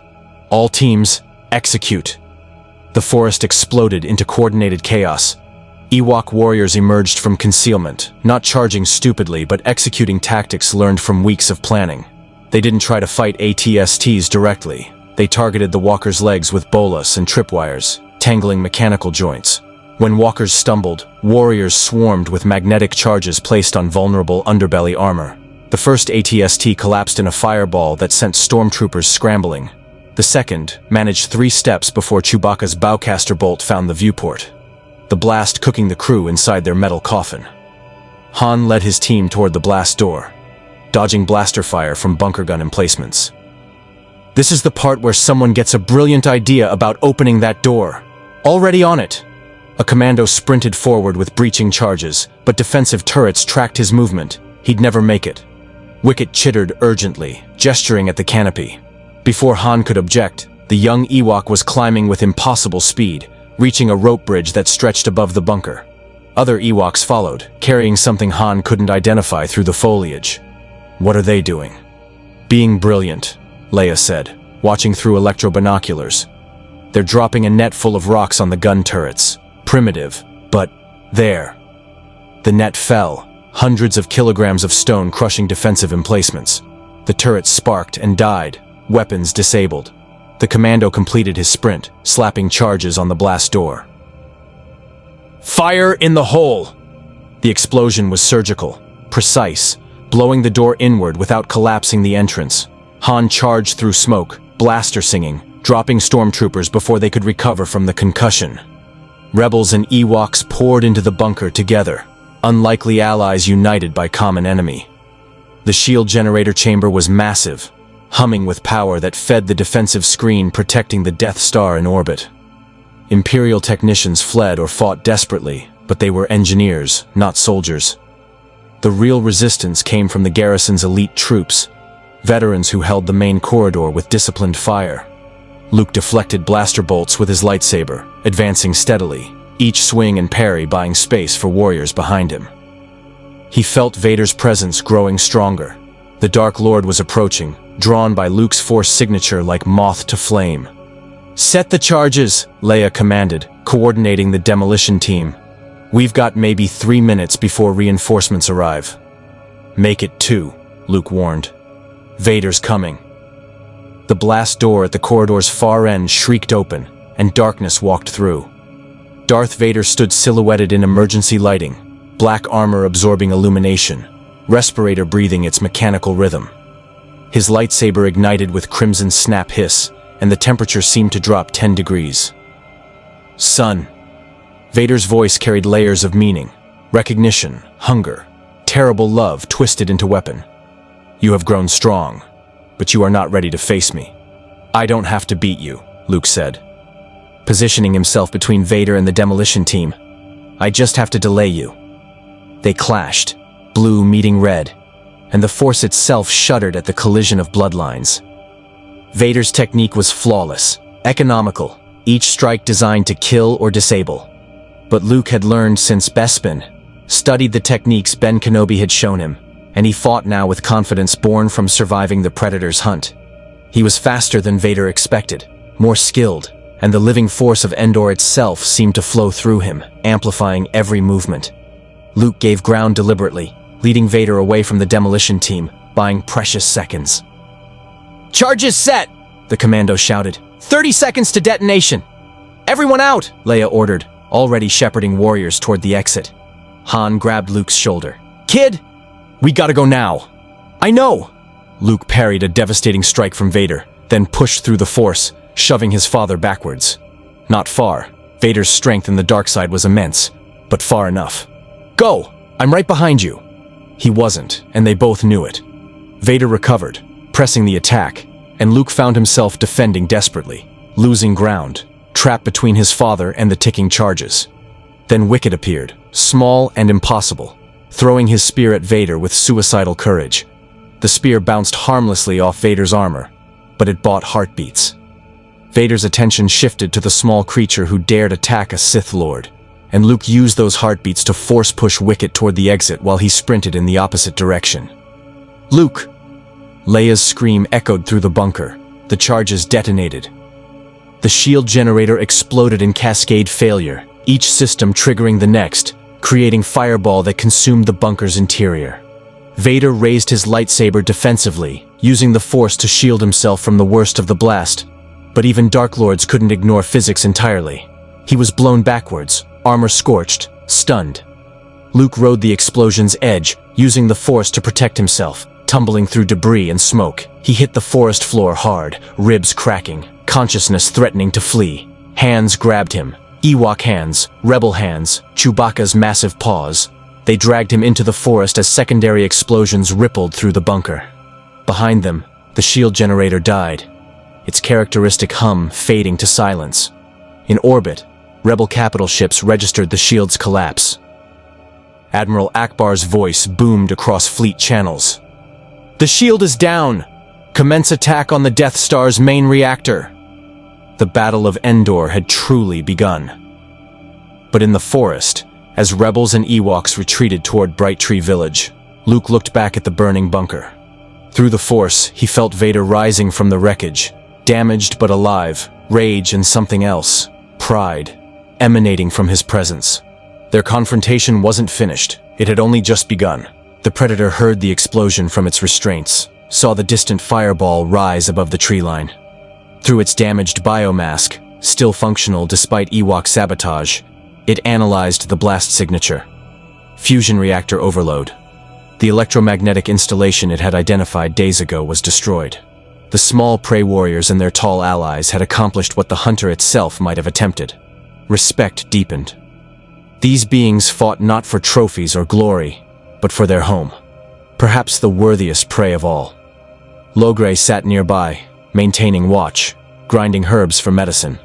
Speaker 1: "All teams, execute." The forest exploded into coordinated chaos. Ewok warriors emerged from concealment, not charging stupidly but executing tactics learned from weeks of planning. They didn't try to fight ATSTs directly. They targeted the walkers' legs with bolas and tripwires, tangling mechanical joints. When walkers stumbled, warriors swarmed with magnetic charges placed on vulnerable underbelly armor. The first ATST collapsed in a fireball that sent stormtroopers scrambling. The second managed 3 steps before Chewbacca's bowcaster bolt found the viewport, the blast cooking the crew inside their metal coffin. Han led his team toward the blast door, dodging blaster fire from bunker gun emplacements. "This is the part where someone gets a brilliant idea about opening that door. Already on it." A commando sprinted forward with breaching charges, but defensive turrets tracked his movement. He'd never make it. Wicket chittered urgently, gesturing at the canopy. Before Han could object, the young Ewok was climbing with impossible speed, reaching a rope bridge that stretched above the bunker. Other Ewoks followed, carrying something Han couldn't identify through the foliage. "What are they doing?" "Being brilliant," Leia said, watching through electro-binoculars. "They're dropping a net full of rocks on the gun turrets. Primitive, but there." The net fell, hundreds of kilograms of stone crushing defensive emplacements. The turrets sparked and died, weapons disabled. The commando completed his sprint, slapping charges on the blast door. "Fire in the hole!" The explosion was surgical, precise, blowing the door inward without collapsing the entrance. Han charged through smoke, blaster singing, dropping stormtroopers before they could recover from the concussion. Rebels and Ewoks poured into the bunker together, unlikely allies united by common enemy. The shield generator chamber was massive, humming with power that fed the defensive screen protecting the Death Star in orbit. Imperial technicians fled or fought desperately, but they were engineers, not soldiers. The real resistance came from the garrison's elite troops, veterans who held the main corridor with disciplined fire. Luke deflected blaster bolts with his lightsaber, advancing steadily, each swing and parry buying space for warriors behind him. He felt Vader's presence growing stronger. The Dark Lord was approaching, drawn by Luke's force signature like moth to flame. "Set the charges," Leia commanded, coordinating the demolition team. "We've got maybe 3 minutes before reinforcements arrive." "Make it 2, Luke warned. "Vader's coming." The blast door at the corridor's far end shrieked open, and darkness walked through. Darth Vader stood silhouetted in emergency lighting, black armor absorbing illumination, respirator breathing its mechanical rhythm. His lightsaber ignited with crimson snap hiss, and the temperature seemed to drop 10 degrees. "Son." Vader's voice carried layers of meaning, recognition, hunger, terrible love twisted into weapon. "You have grown strong, but you are not ready to face me." "I don't have to beat you," Luke said, positioning himself between Vader and the demolition team. "I just have to delay you." They clashed, blue meeting red, and the Force itself shuddered at the collision of bloodlines. Vader's technique was flawless, economical, each strike designed to kill or disable. But Luke had learned since Bespin, studied the techniques Ben Kenobi had shown him, and he fought now with confidence born from surviving the Predator's hunt. He was faster than Vader expected, more skilled, and the living force of Endor itself seemed to flow through him, amplifying every movement. Luke gave ground deliberately, leading Vader away from the demolition team, buying precious seconds. "Charges set!" the commando shouted. 30 seconds to detonation! "Everyone out!" Leia ordered, already shepherding warriors toward the exit. Han grabbed Luke's shoulder. "Kid, we gotta go now." "I know!" Luke parried a devastating strike from Vader, then pushed through the Force, shoving his father backwards. Not far. Vader's strength in the dark side was immense, but far enough. "Go! I'm right behind you." He wasn't, and they both knew it. Vader recovered, pressing the attack, and Luke found himself defending desperately, losing ground, trapped between his father and the ticking charges. Then Wicket appeared, small and impossible, throwing his spear at Vader with suicidal courage. The spear bounced harmlessly off Vader's armor, but it bought heartbeats. Vader's attention shifted to the small creature who dared attack a Sith Lord, and Luke used those heartbeats to force-push Wicket toward the exit while he sprinted in the opposite direction. "Luke!" Leia's scream echoed through the bunker. The charges detonated. The shield generator exploded in cascade failure, each system triggering the next, creating fireball that consumed the bunker's interior. Vader raised his lightsaber defensively, using the Force to shield himself from the worst of the blast. But even Dark Lords couldn't ignore physics entirely. He was blown backwards, armor scorched, stunned. Luke rode the explosion's edge, using the Force to protect himself. Tumbling through debris and smoke, he hit the forest floor hard, ribs cracking, consciousness threatening to flee. Hands grabbed him. Ewok hands, rebel hands, Chewbacca's massive paws. They dragged him into the forest as secondary explosions rippled through the bunker. Behind them, the shield generator died, its characteristic hum fading to silence. In orbit, rebel capital ships registered the shield's collapse. Admiral Akbar's voice boomed across fleet channels. "The shield is down! Commence attack on the Death Star's main reactor!" The Battle of Endor had truly begun. But in the forest, as rebels and Ewoks retreated toward Bright Tree Village, Luke looked back at the burning bunker. Through the Force, he felt Vader rising from the wreckage, damaged but alive, rage and something else, pride, emanating from his presence. Their confrontation wasn't finished, it had only just begun. The Predator heard the explosion from its restraints, saw the distant fireball rise above the tree line. Through its damaged biomask, still functional despite Ewok sabotage, it analyzed the blast signature. Fusion reactor overload. The electromagnetic installation it had identified days ago was destroyed. The small prey warriors and their tall allies had accomplished what the hunter itself might have attempted. Respect deepened. These beings fought not for trophies or glory, but for their home. Perhaps the worthiest prey of all. Logray sat nearby, maintaining watch, grinding herbs for medicine.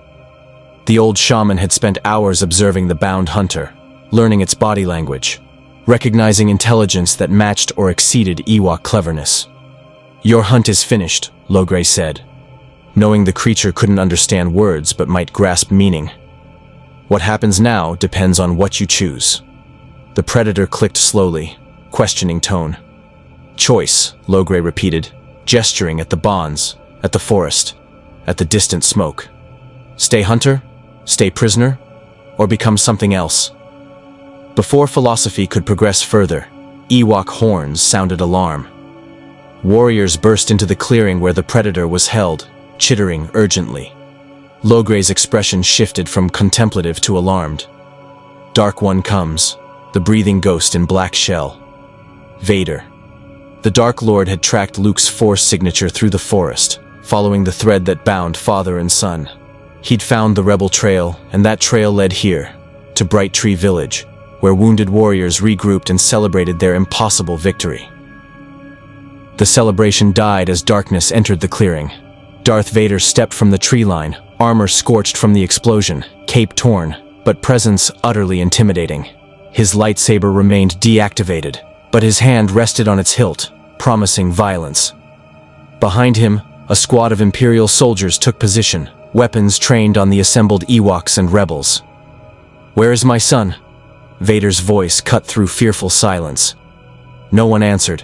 Speaker 1: The old shaman had spent hours observing the bound hunter, learning its body language, recognizing intelligence that matched or exceeded Ewok cleverness. "Your hunt is finished," Logray said. knowing the creature couldn't understand words but might grasp meaning. What happens now depends on what you choose. The predator clicked slowly, questioning tone. Choice, Logray repeated, gesturing at the bonds, at the forest, at the distant smoke. Stay hunter, stay prisoner, or become something else. Before philosophy could progress further, Ewok horns sounded alarm. Warriors burst into the clearing where the predator was held, chittering urgently. Logray's expression shifted from contemplative to alarmed. Dark One comes, the breathing ghost in black shell. Vader. The Dark Lord had tracked Luke's Force signature through the forest, following the thread that bound father and son. He'd found the rebel trail, and that trail led here, to Bright Tree Village, where wounded warriors regrouped and celebrated their impossible victory. The celebration died as darkness entered the clearing. Darth Vader stepped from the tree line, armor scorched from the explosion, cape torn, but presence utterly intimidating. His lightsaber remained deactivated, but his hand rested on its hilt, promising violence. Behind him, a squad of Imperial soldiers took position, weapons trained on the assembled Ewoks and rebels. "Where is my son?" Vader's voice cut through fearful silence. No one answered.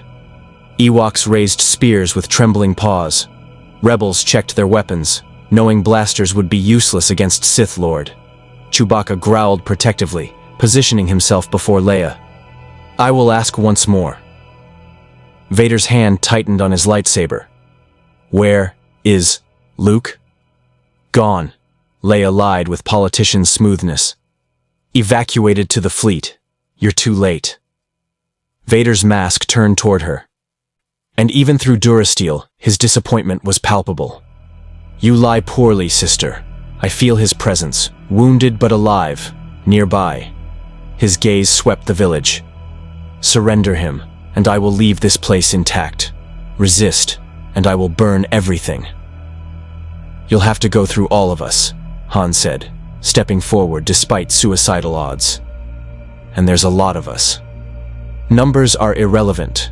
Speaker 1: Ewoks raised spears with trembling paws. Rebels checked their weapons, knowing blasters would be useless against Sith Lord. Chewbacca growled protectively, positioning himself before Leia. "I will ask once more." Vader's hand tightened on his lightsaber. "Where is Luke?" "Gone," Leia lied with politician smoothness. "Evacuated to the fleet. You're too late." Vader's mask turned toward her. And even through Durasteel, his disappointment was palpable. "You lie poorly, sister. I feel his presence, wounded but alive, nearby." His gaze swept the village. "Surrender him, and I will leave this place intact. Resist, and I will burn everything." "You'll have to go through all of us," Han said, stepping forward despite suicidal odds. "And there's a lot of us." "Numbers are irrelevant."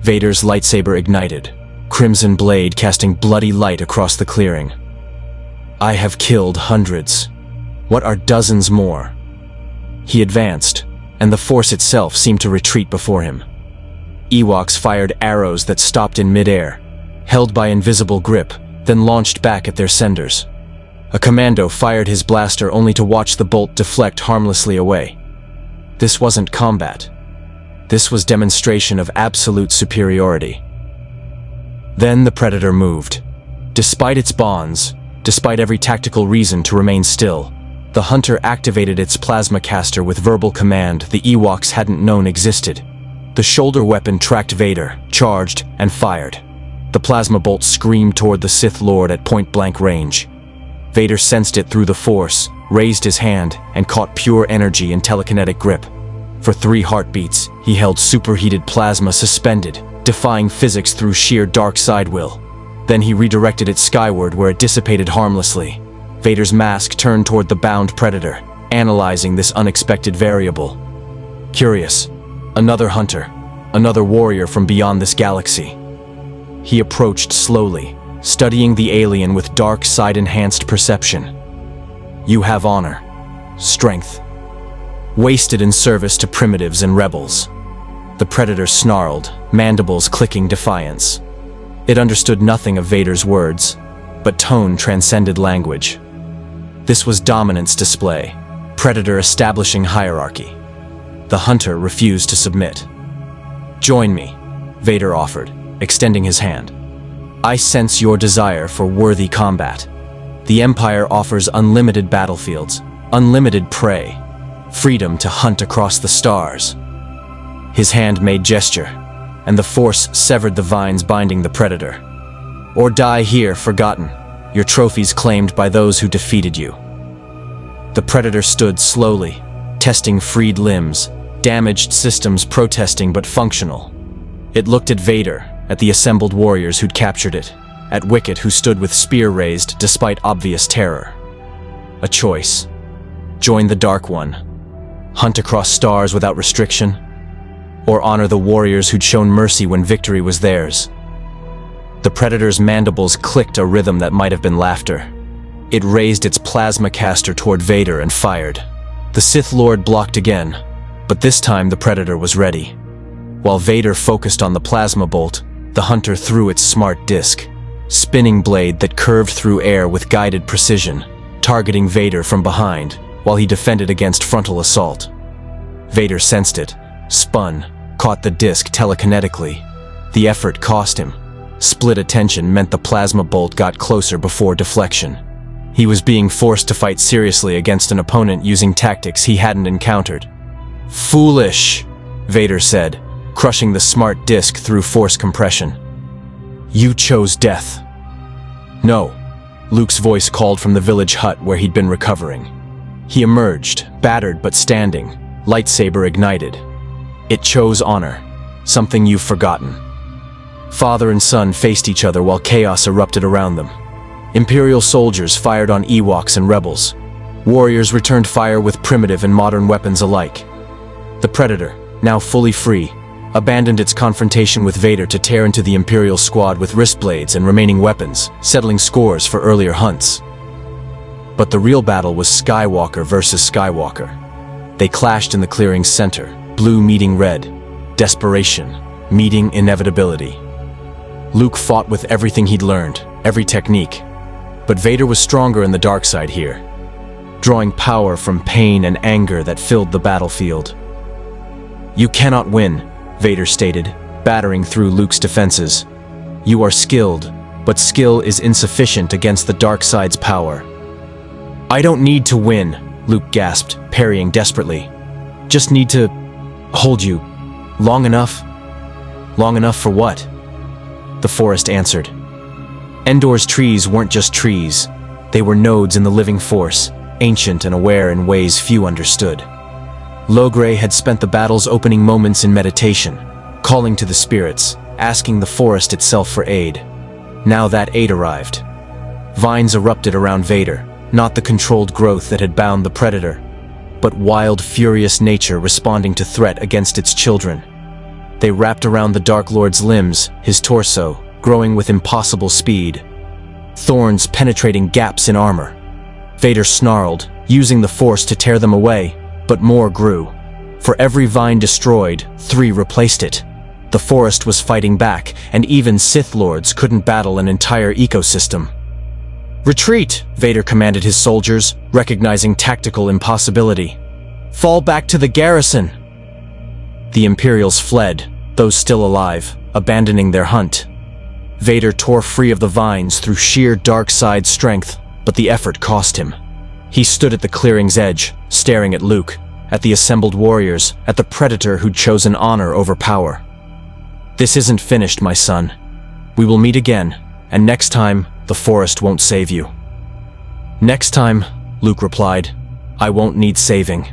Speaker 1: Vader's lightsaber ignited, crimson blade casting bloody light across the clearing. "I have killed hundreds. What are dozens more?" He advanced, and the Force itself seemed to retreat before him. Ewoks fired arrows that stopped in midair, held by invisible grip, then launched back at their senders. A commando fired his blaster only to watch the bolt deflect harmlessly away. This wasn't combat. This was demonstration of absolute superiority. Then the Predator moved. Despite its bonds, despite every tactical reason to remain still, the Hunter activated its plasma caster with verbal command the Ewoks hadn't known existed. The shoulder weapon tracked Vader, charged, and fired. The plasma bolt screamed toward the Sith Lord at point-blank range. Vader sensed it through the Force, raised his hand, and caught pure energy in telekinetic grip. For 3 heartbeats, he held superheated plasma suspended, defying physics through sheer dark side will. Then he redirected it skyward where it dissipated harmlessly. Vader's mask turned toward the bound Predator, analyzing this unexpected variable. Curious, another hunter, another warrior from beyond this galaxy. He approached slowly, studying the alien with dark side-enhanced perception. "You have honor, strength, wasted in service to primitives and rebels." The Predator snarled, mandibles clicking defiance. It understood nothing of Vader's words, but tone transcended language. This was dominance display, Predator establishing hierarchy. The Hunter refused to submit. "Join me," Vader offered, extending his hand. "I sense your desire for worthy combat. The Empire offers unlimited battlefields, unlimited prey, freedom to hunt across the stars." His hand made gesture, and the Force severed the vines binding the Predator. "Or die here forgotten, your trophies claimed by those who defeated you." The Predator stood slowly, testing freed limbs, damaged systems protesting but functional. It looked at Vader, at the assembled warriors who'd captured it, at Wicket who stood with spear raised despite obvious terror. A choice. Join the Dark One. Hunt across stars without restriction, or honor the warriors who'd shown mercy when victory was theirs. The Predator's mandibles clicked a rhythm that might have been laughter. It raised its plasma caster toward Vader and fired. The Sith Lord blocked again, but this time the Predator was ready. While Vader focused on the plasma bolt, the Hunter threw its smart disc, spinning blade that curved through air with guided precision, targeting Vader from behind while he defended against frontal assault. Vader sensed it, spun, caught the disc telekinetically. The effort cost him. Split attention meant the plasma bolt got closer before deflection. He was being forced to fight seriously against an opponent using tactics he hadn't encountered. "Foolish," Vader said, crushing the smart disc through force compression. "You chose death." "No," Luke's voice called from the village hut where he'd been recovering. He emerged, battered but standing, lightsaber ignited. "It chose honor, something you've forgotten." Father and son faced each other while chaos erupted around them. Imperial soldiers fired on Ewoks and rebels. Warriors returned fire with primitive and modern weapons alike. The Predator, now fully free, abandoned its confrontation with Vader to tear into the Imperial squad with wrist blades and remaining weapons, settling scores for earlier hunts. But the real battle was Skywalker versus Skywalker. They clashed in the clearing's center, blue meeting red, desperation meeting inevitability. Luke fought with everything he'd learned, every technique. But Vader was stronger in the dark side here, drawing power from pain and anger that filled the battlefield. "You cannot win," Vader stated, battering through Luke's defenses. "You are skilled, but skill is insufficient against the dark side's power." "I don't need to win," Luke gasped, parrying desperately. "Just need to hold you long enough." "Long enough for what?" The forest answered. Endor's trees weren't just trees. They were nodes in the living force, ancient and aware in ways few understood. Logray had spent the battle's opening moments in meditation, calling to the spirits, asking the forest itself for aid. Now that aid arrived. Vines erupted around Vader, not the controlled growth that had bound the Predator, but wild, furious nature responding to threat against its children. They wrapped around the Dark Lord's limbs, his torso, growing with impossible speed. Thorns penetrating gaps in armor. Vader snarled, using the Force to tear them away, but more grew. For every vine destroyed, 3 replaced it. The forest was fighting back, and even Sith Lords couldn't battle an entire ecosystem. "Retreat!" Vader commanded his soldiers, recognizing tactical impossibility. "Fall back to the garrison!" The Imperials fled, those still alive, abandoning their hunt. Vader tore free of the vines through sheer dark side strength, but the effort cost him. He stood at the clearing's edge, staring at Luke, at the assembled warriors, at the Predator who'd chosen honor over power. "This isn't finished, my son. We will meet again, and next time, the forest won't save you." "Next time," Luke replied, "I won't need saving."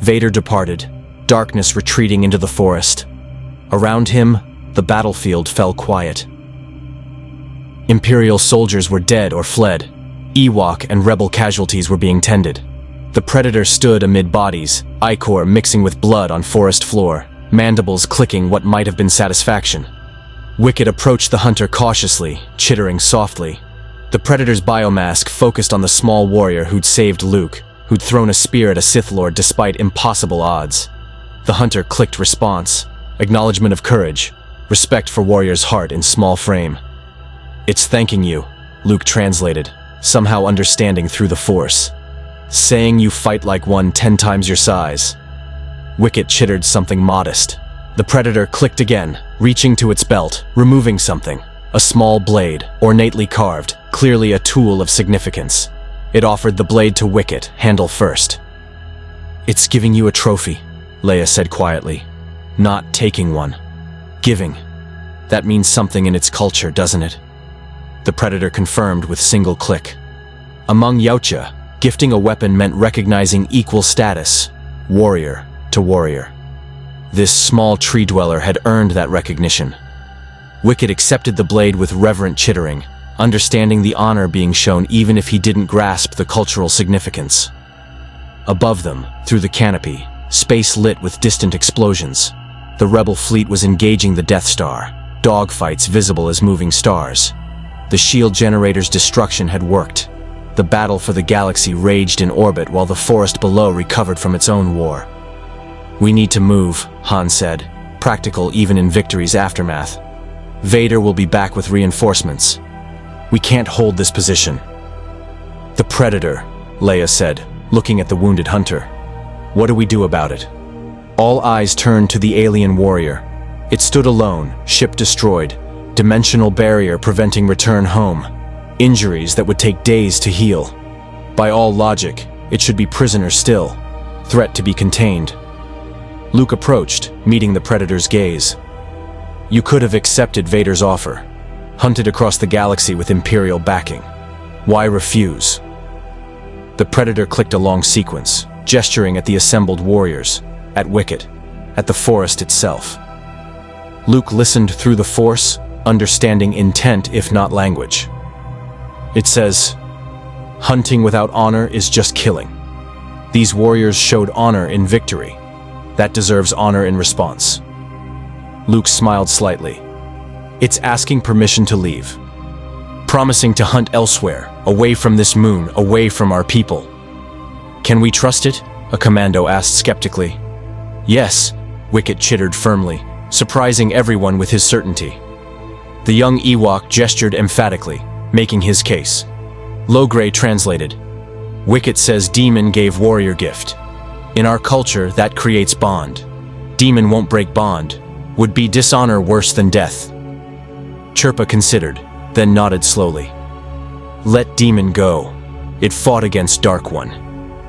Speaker 1: Vader departed, darkness retreating into the forest. Around him, the battlefield fell quiet. Imperial soldiers were dead or fled. Ewok and rebel casualties were being tended. The Predator stood amid bodies, ichor mixing with blood on forest floor, mandibles clicking what might have been satisfaction. Wicket approached the Hunter cautiously, chittering softly. The Predator's biomask focused on the small warrior who'd saved Luke, who'd thrown a spear at a Sith Lord despite impossible odds. The Hunter clicked response, acknowledgement of courage, respect for warrior's heart in small frame. "It's thanking you," Luke translated, somehow understanding through the Force. "Saying you fight like one 10 times your size." Wicket chittered something modest. The Predator clicked again, reaching to its belt, removing something. A small blade, ornately carved, clearly a tool of significance. It offered the blade to Wicket, handle first. "It's giving you a trophy," Leia said quietly. "Not taking one. Giving. That means something in its culture, doesn't it?" The Predator confirmed with single click. Among Yautja, gifting a weapon meant recognizing equal status, warrior to warrior. This small tree dweller had earned that recognition. Wicket accepted the blade with reverent chittering, understanding the honor being shown even if he didn't grasp the cultural significance. Above them, through the canopy, space lit with distant explosions. The rebel fleet was engaging the Death Star, dogfights visible as moving stars. The shield generator's destruction had worked. The battle for the galaxy raged in orbit while the forest below recovered from its own war. "We need to move," Han said, practical even in victory's aftermath. "Vader will be back with reinforcements. We can't hold this position." "The Predator," Leia said, looking at the wounded hunter. "What do we do about it?" All eyes turned to the alien warrior. It stood alone, ship destroyed, dimensional barrier preventing return home, injuries that would take days to heal. By all logic, it should be prisoner still, threat to be contained. Luke approached, meeting the Predator's gaze. "You could have accepted Vader's offer, hunted across the galaxy with Imperial backing. Why refuse?" The Predator clicked a long sequence, gesturing at the assembled warriors, at Wicket, at the forest itself. Luke listened through the Force, understanding intent if not language. "It says, hunting without honor is just killing. These warriors showed honor in victory. That deserves honor in response." Luke smiled slightly. "It's asking permission to leave. Promising to hunt elsewhere, away from this moon, away from our people." "Can we trust it?" a commando asked skeptically. "Yes," Wicket chittered firmly, surprising everyone with his certainty. The young Ewok gestured emphatically, making his case. Logray translated. "Wicket says Demon gave warrior gift. In our culture, that creates bond. Demon won't break bond. Would be dishonor worse than death." Chirpa considered, then nodded slowly. "Let Demon go. It fought against Dark One.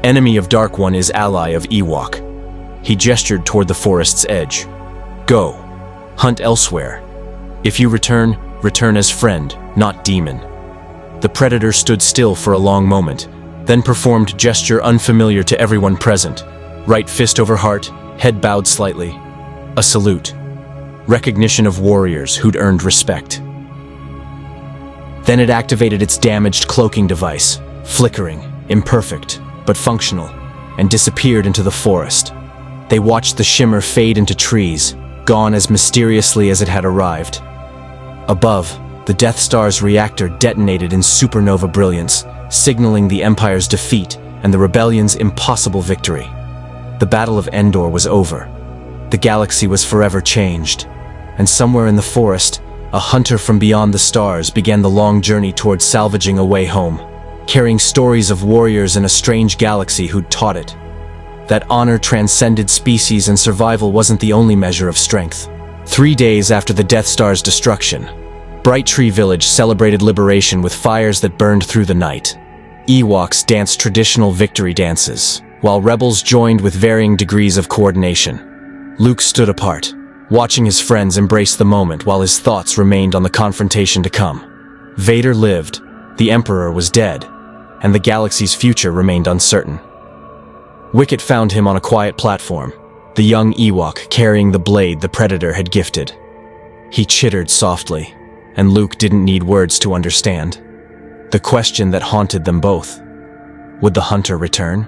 Speaker 1: Enemy of Dark One is ally of Ewok." He gestured toward the forest's edge. "Go. Hunt elsewhere. If you return, return as friend, not demon." The Predator stood still for a long moment, then performed gesture unfamiliar to everyone present. Right fist over heart, head bowed slightly. A salute. Recognition of warriors who'd earned respect. Then it activated its damaged cloaking device, flickering, imperfect, but functional, and disappeared into the forest. They watched the shimmer fade into trees, gone as mysteriously as it had arrived. Above, the Death Star's reactor detonated in supernova brilliance, signaling the Empire's defeat and the Rebellion's impossible victory. The Battle of Endor was over. The galaxy was forever changed, and somewhere in the forest, a hunter from beyond the stars began the long journey towards salvaging a way home, carrying stories of warriors in a strange galaxy who'd taught it that honor transcended species and survival wasn't the only measure of strength. 3 days after the Death Star's destruction, Bright Tree Village celebrated liberation with fires that burned through the night. Ewoks danced traditional victory dances, while rebels joined with varying degrees of coordination. Luke stood apart, watching his friends embrace the moment while his thoughts remained on the confrontation to come. Vader lived, the Emperor was dead, and the galaxy's future remained uncertain. Wicket found him on a quiet platform, the young Ewok carrying the blade the Predator had gifted. He chittered softly, and Luke didn't need words to understand. The question that haunted them both. Would the hunter return?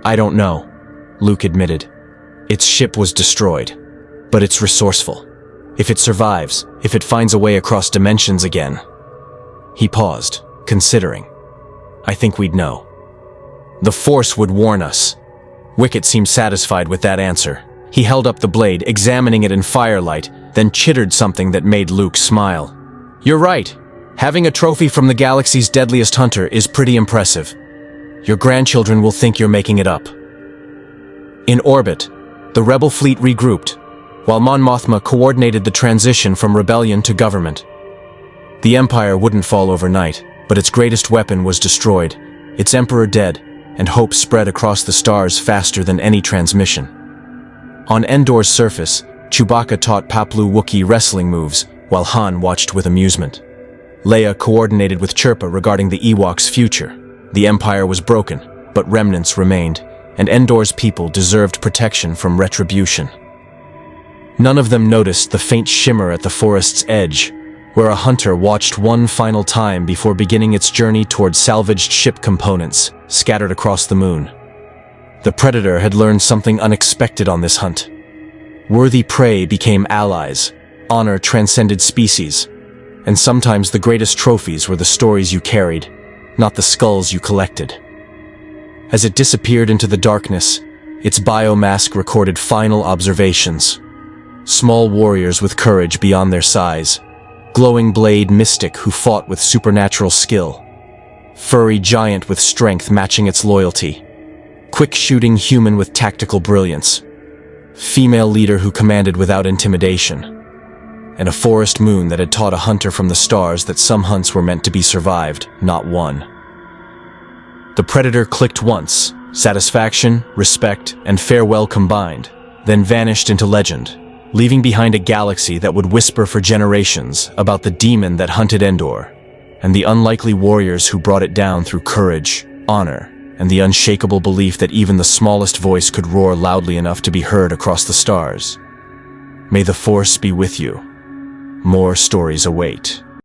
Speaker 1: "I don't know," Luke admitted. "Its ship was destroyed, but it's resourceful. If it survives, if it finds a way across dimensions again." He paused, considering. "I think we'd know. The Force would warn us." Wicket seemed satisfied with that answer. He held up the blade, examining it in firelight, then chittered something that made Luke smile. "You're right. Having a trophy from the galaxy's deadliest hunter is pretty impressive. Your grandchildren will think you're making it up." In orbit, the rebel fleet regrouped, while Mon Mothma coordinated the transition from rebellion to government. The Empire wouldn't fall overnight, but its greatest weapon was destroyed, its Emperor dead, and hope spread across the stars faster than any transmission. On Endor's surface, Chewbacca taught Paplu Wookiee wrestling moves, while Han watched with amusement. Leia coordinated with Chirpa regarding the Ewoks' future. The Empire was broken, but remnants remained, and Endor's people deserved protection from retribution. None of them noticed the faint shimmer at the forest's edge, where a hunter watched one final time before beginning its journey towards salvaged ship components scattered across the moon. The Predator had learned something unexpected on this hunt. Worthy prey became allies, honor transcended species, and sometimes the greatest trophies were the stories you carried, not the skulls you collected. As it disappeared into the darkness, its biomask recorded final observations. Small warriors with courage beyond their size, glowing blade mystic who fought with supernatural skill, furry giant with strength matching its loyalty, quick-shooting human with tactical brilliance, female leader who commanded without intimidation, and a forest moon that had taught a hunter from the stars that some hunts were meant to be survived, not won. The predator clicked once, satisfaction, respect, and farewell combined, then vanished into legend, leaving behind a galaxy that would whisper for generations about the demon that hunted Endor, and the unlikely warriors who brought it down through courage, honor, and the unshakable belief that even the smallest voice could roar loudly enough to be heard across the stars. May the Force be with you. More stories await.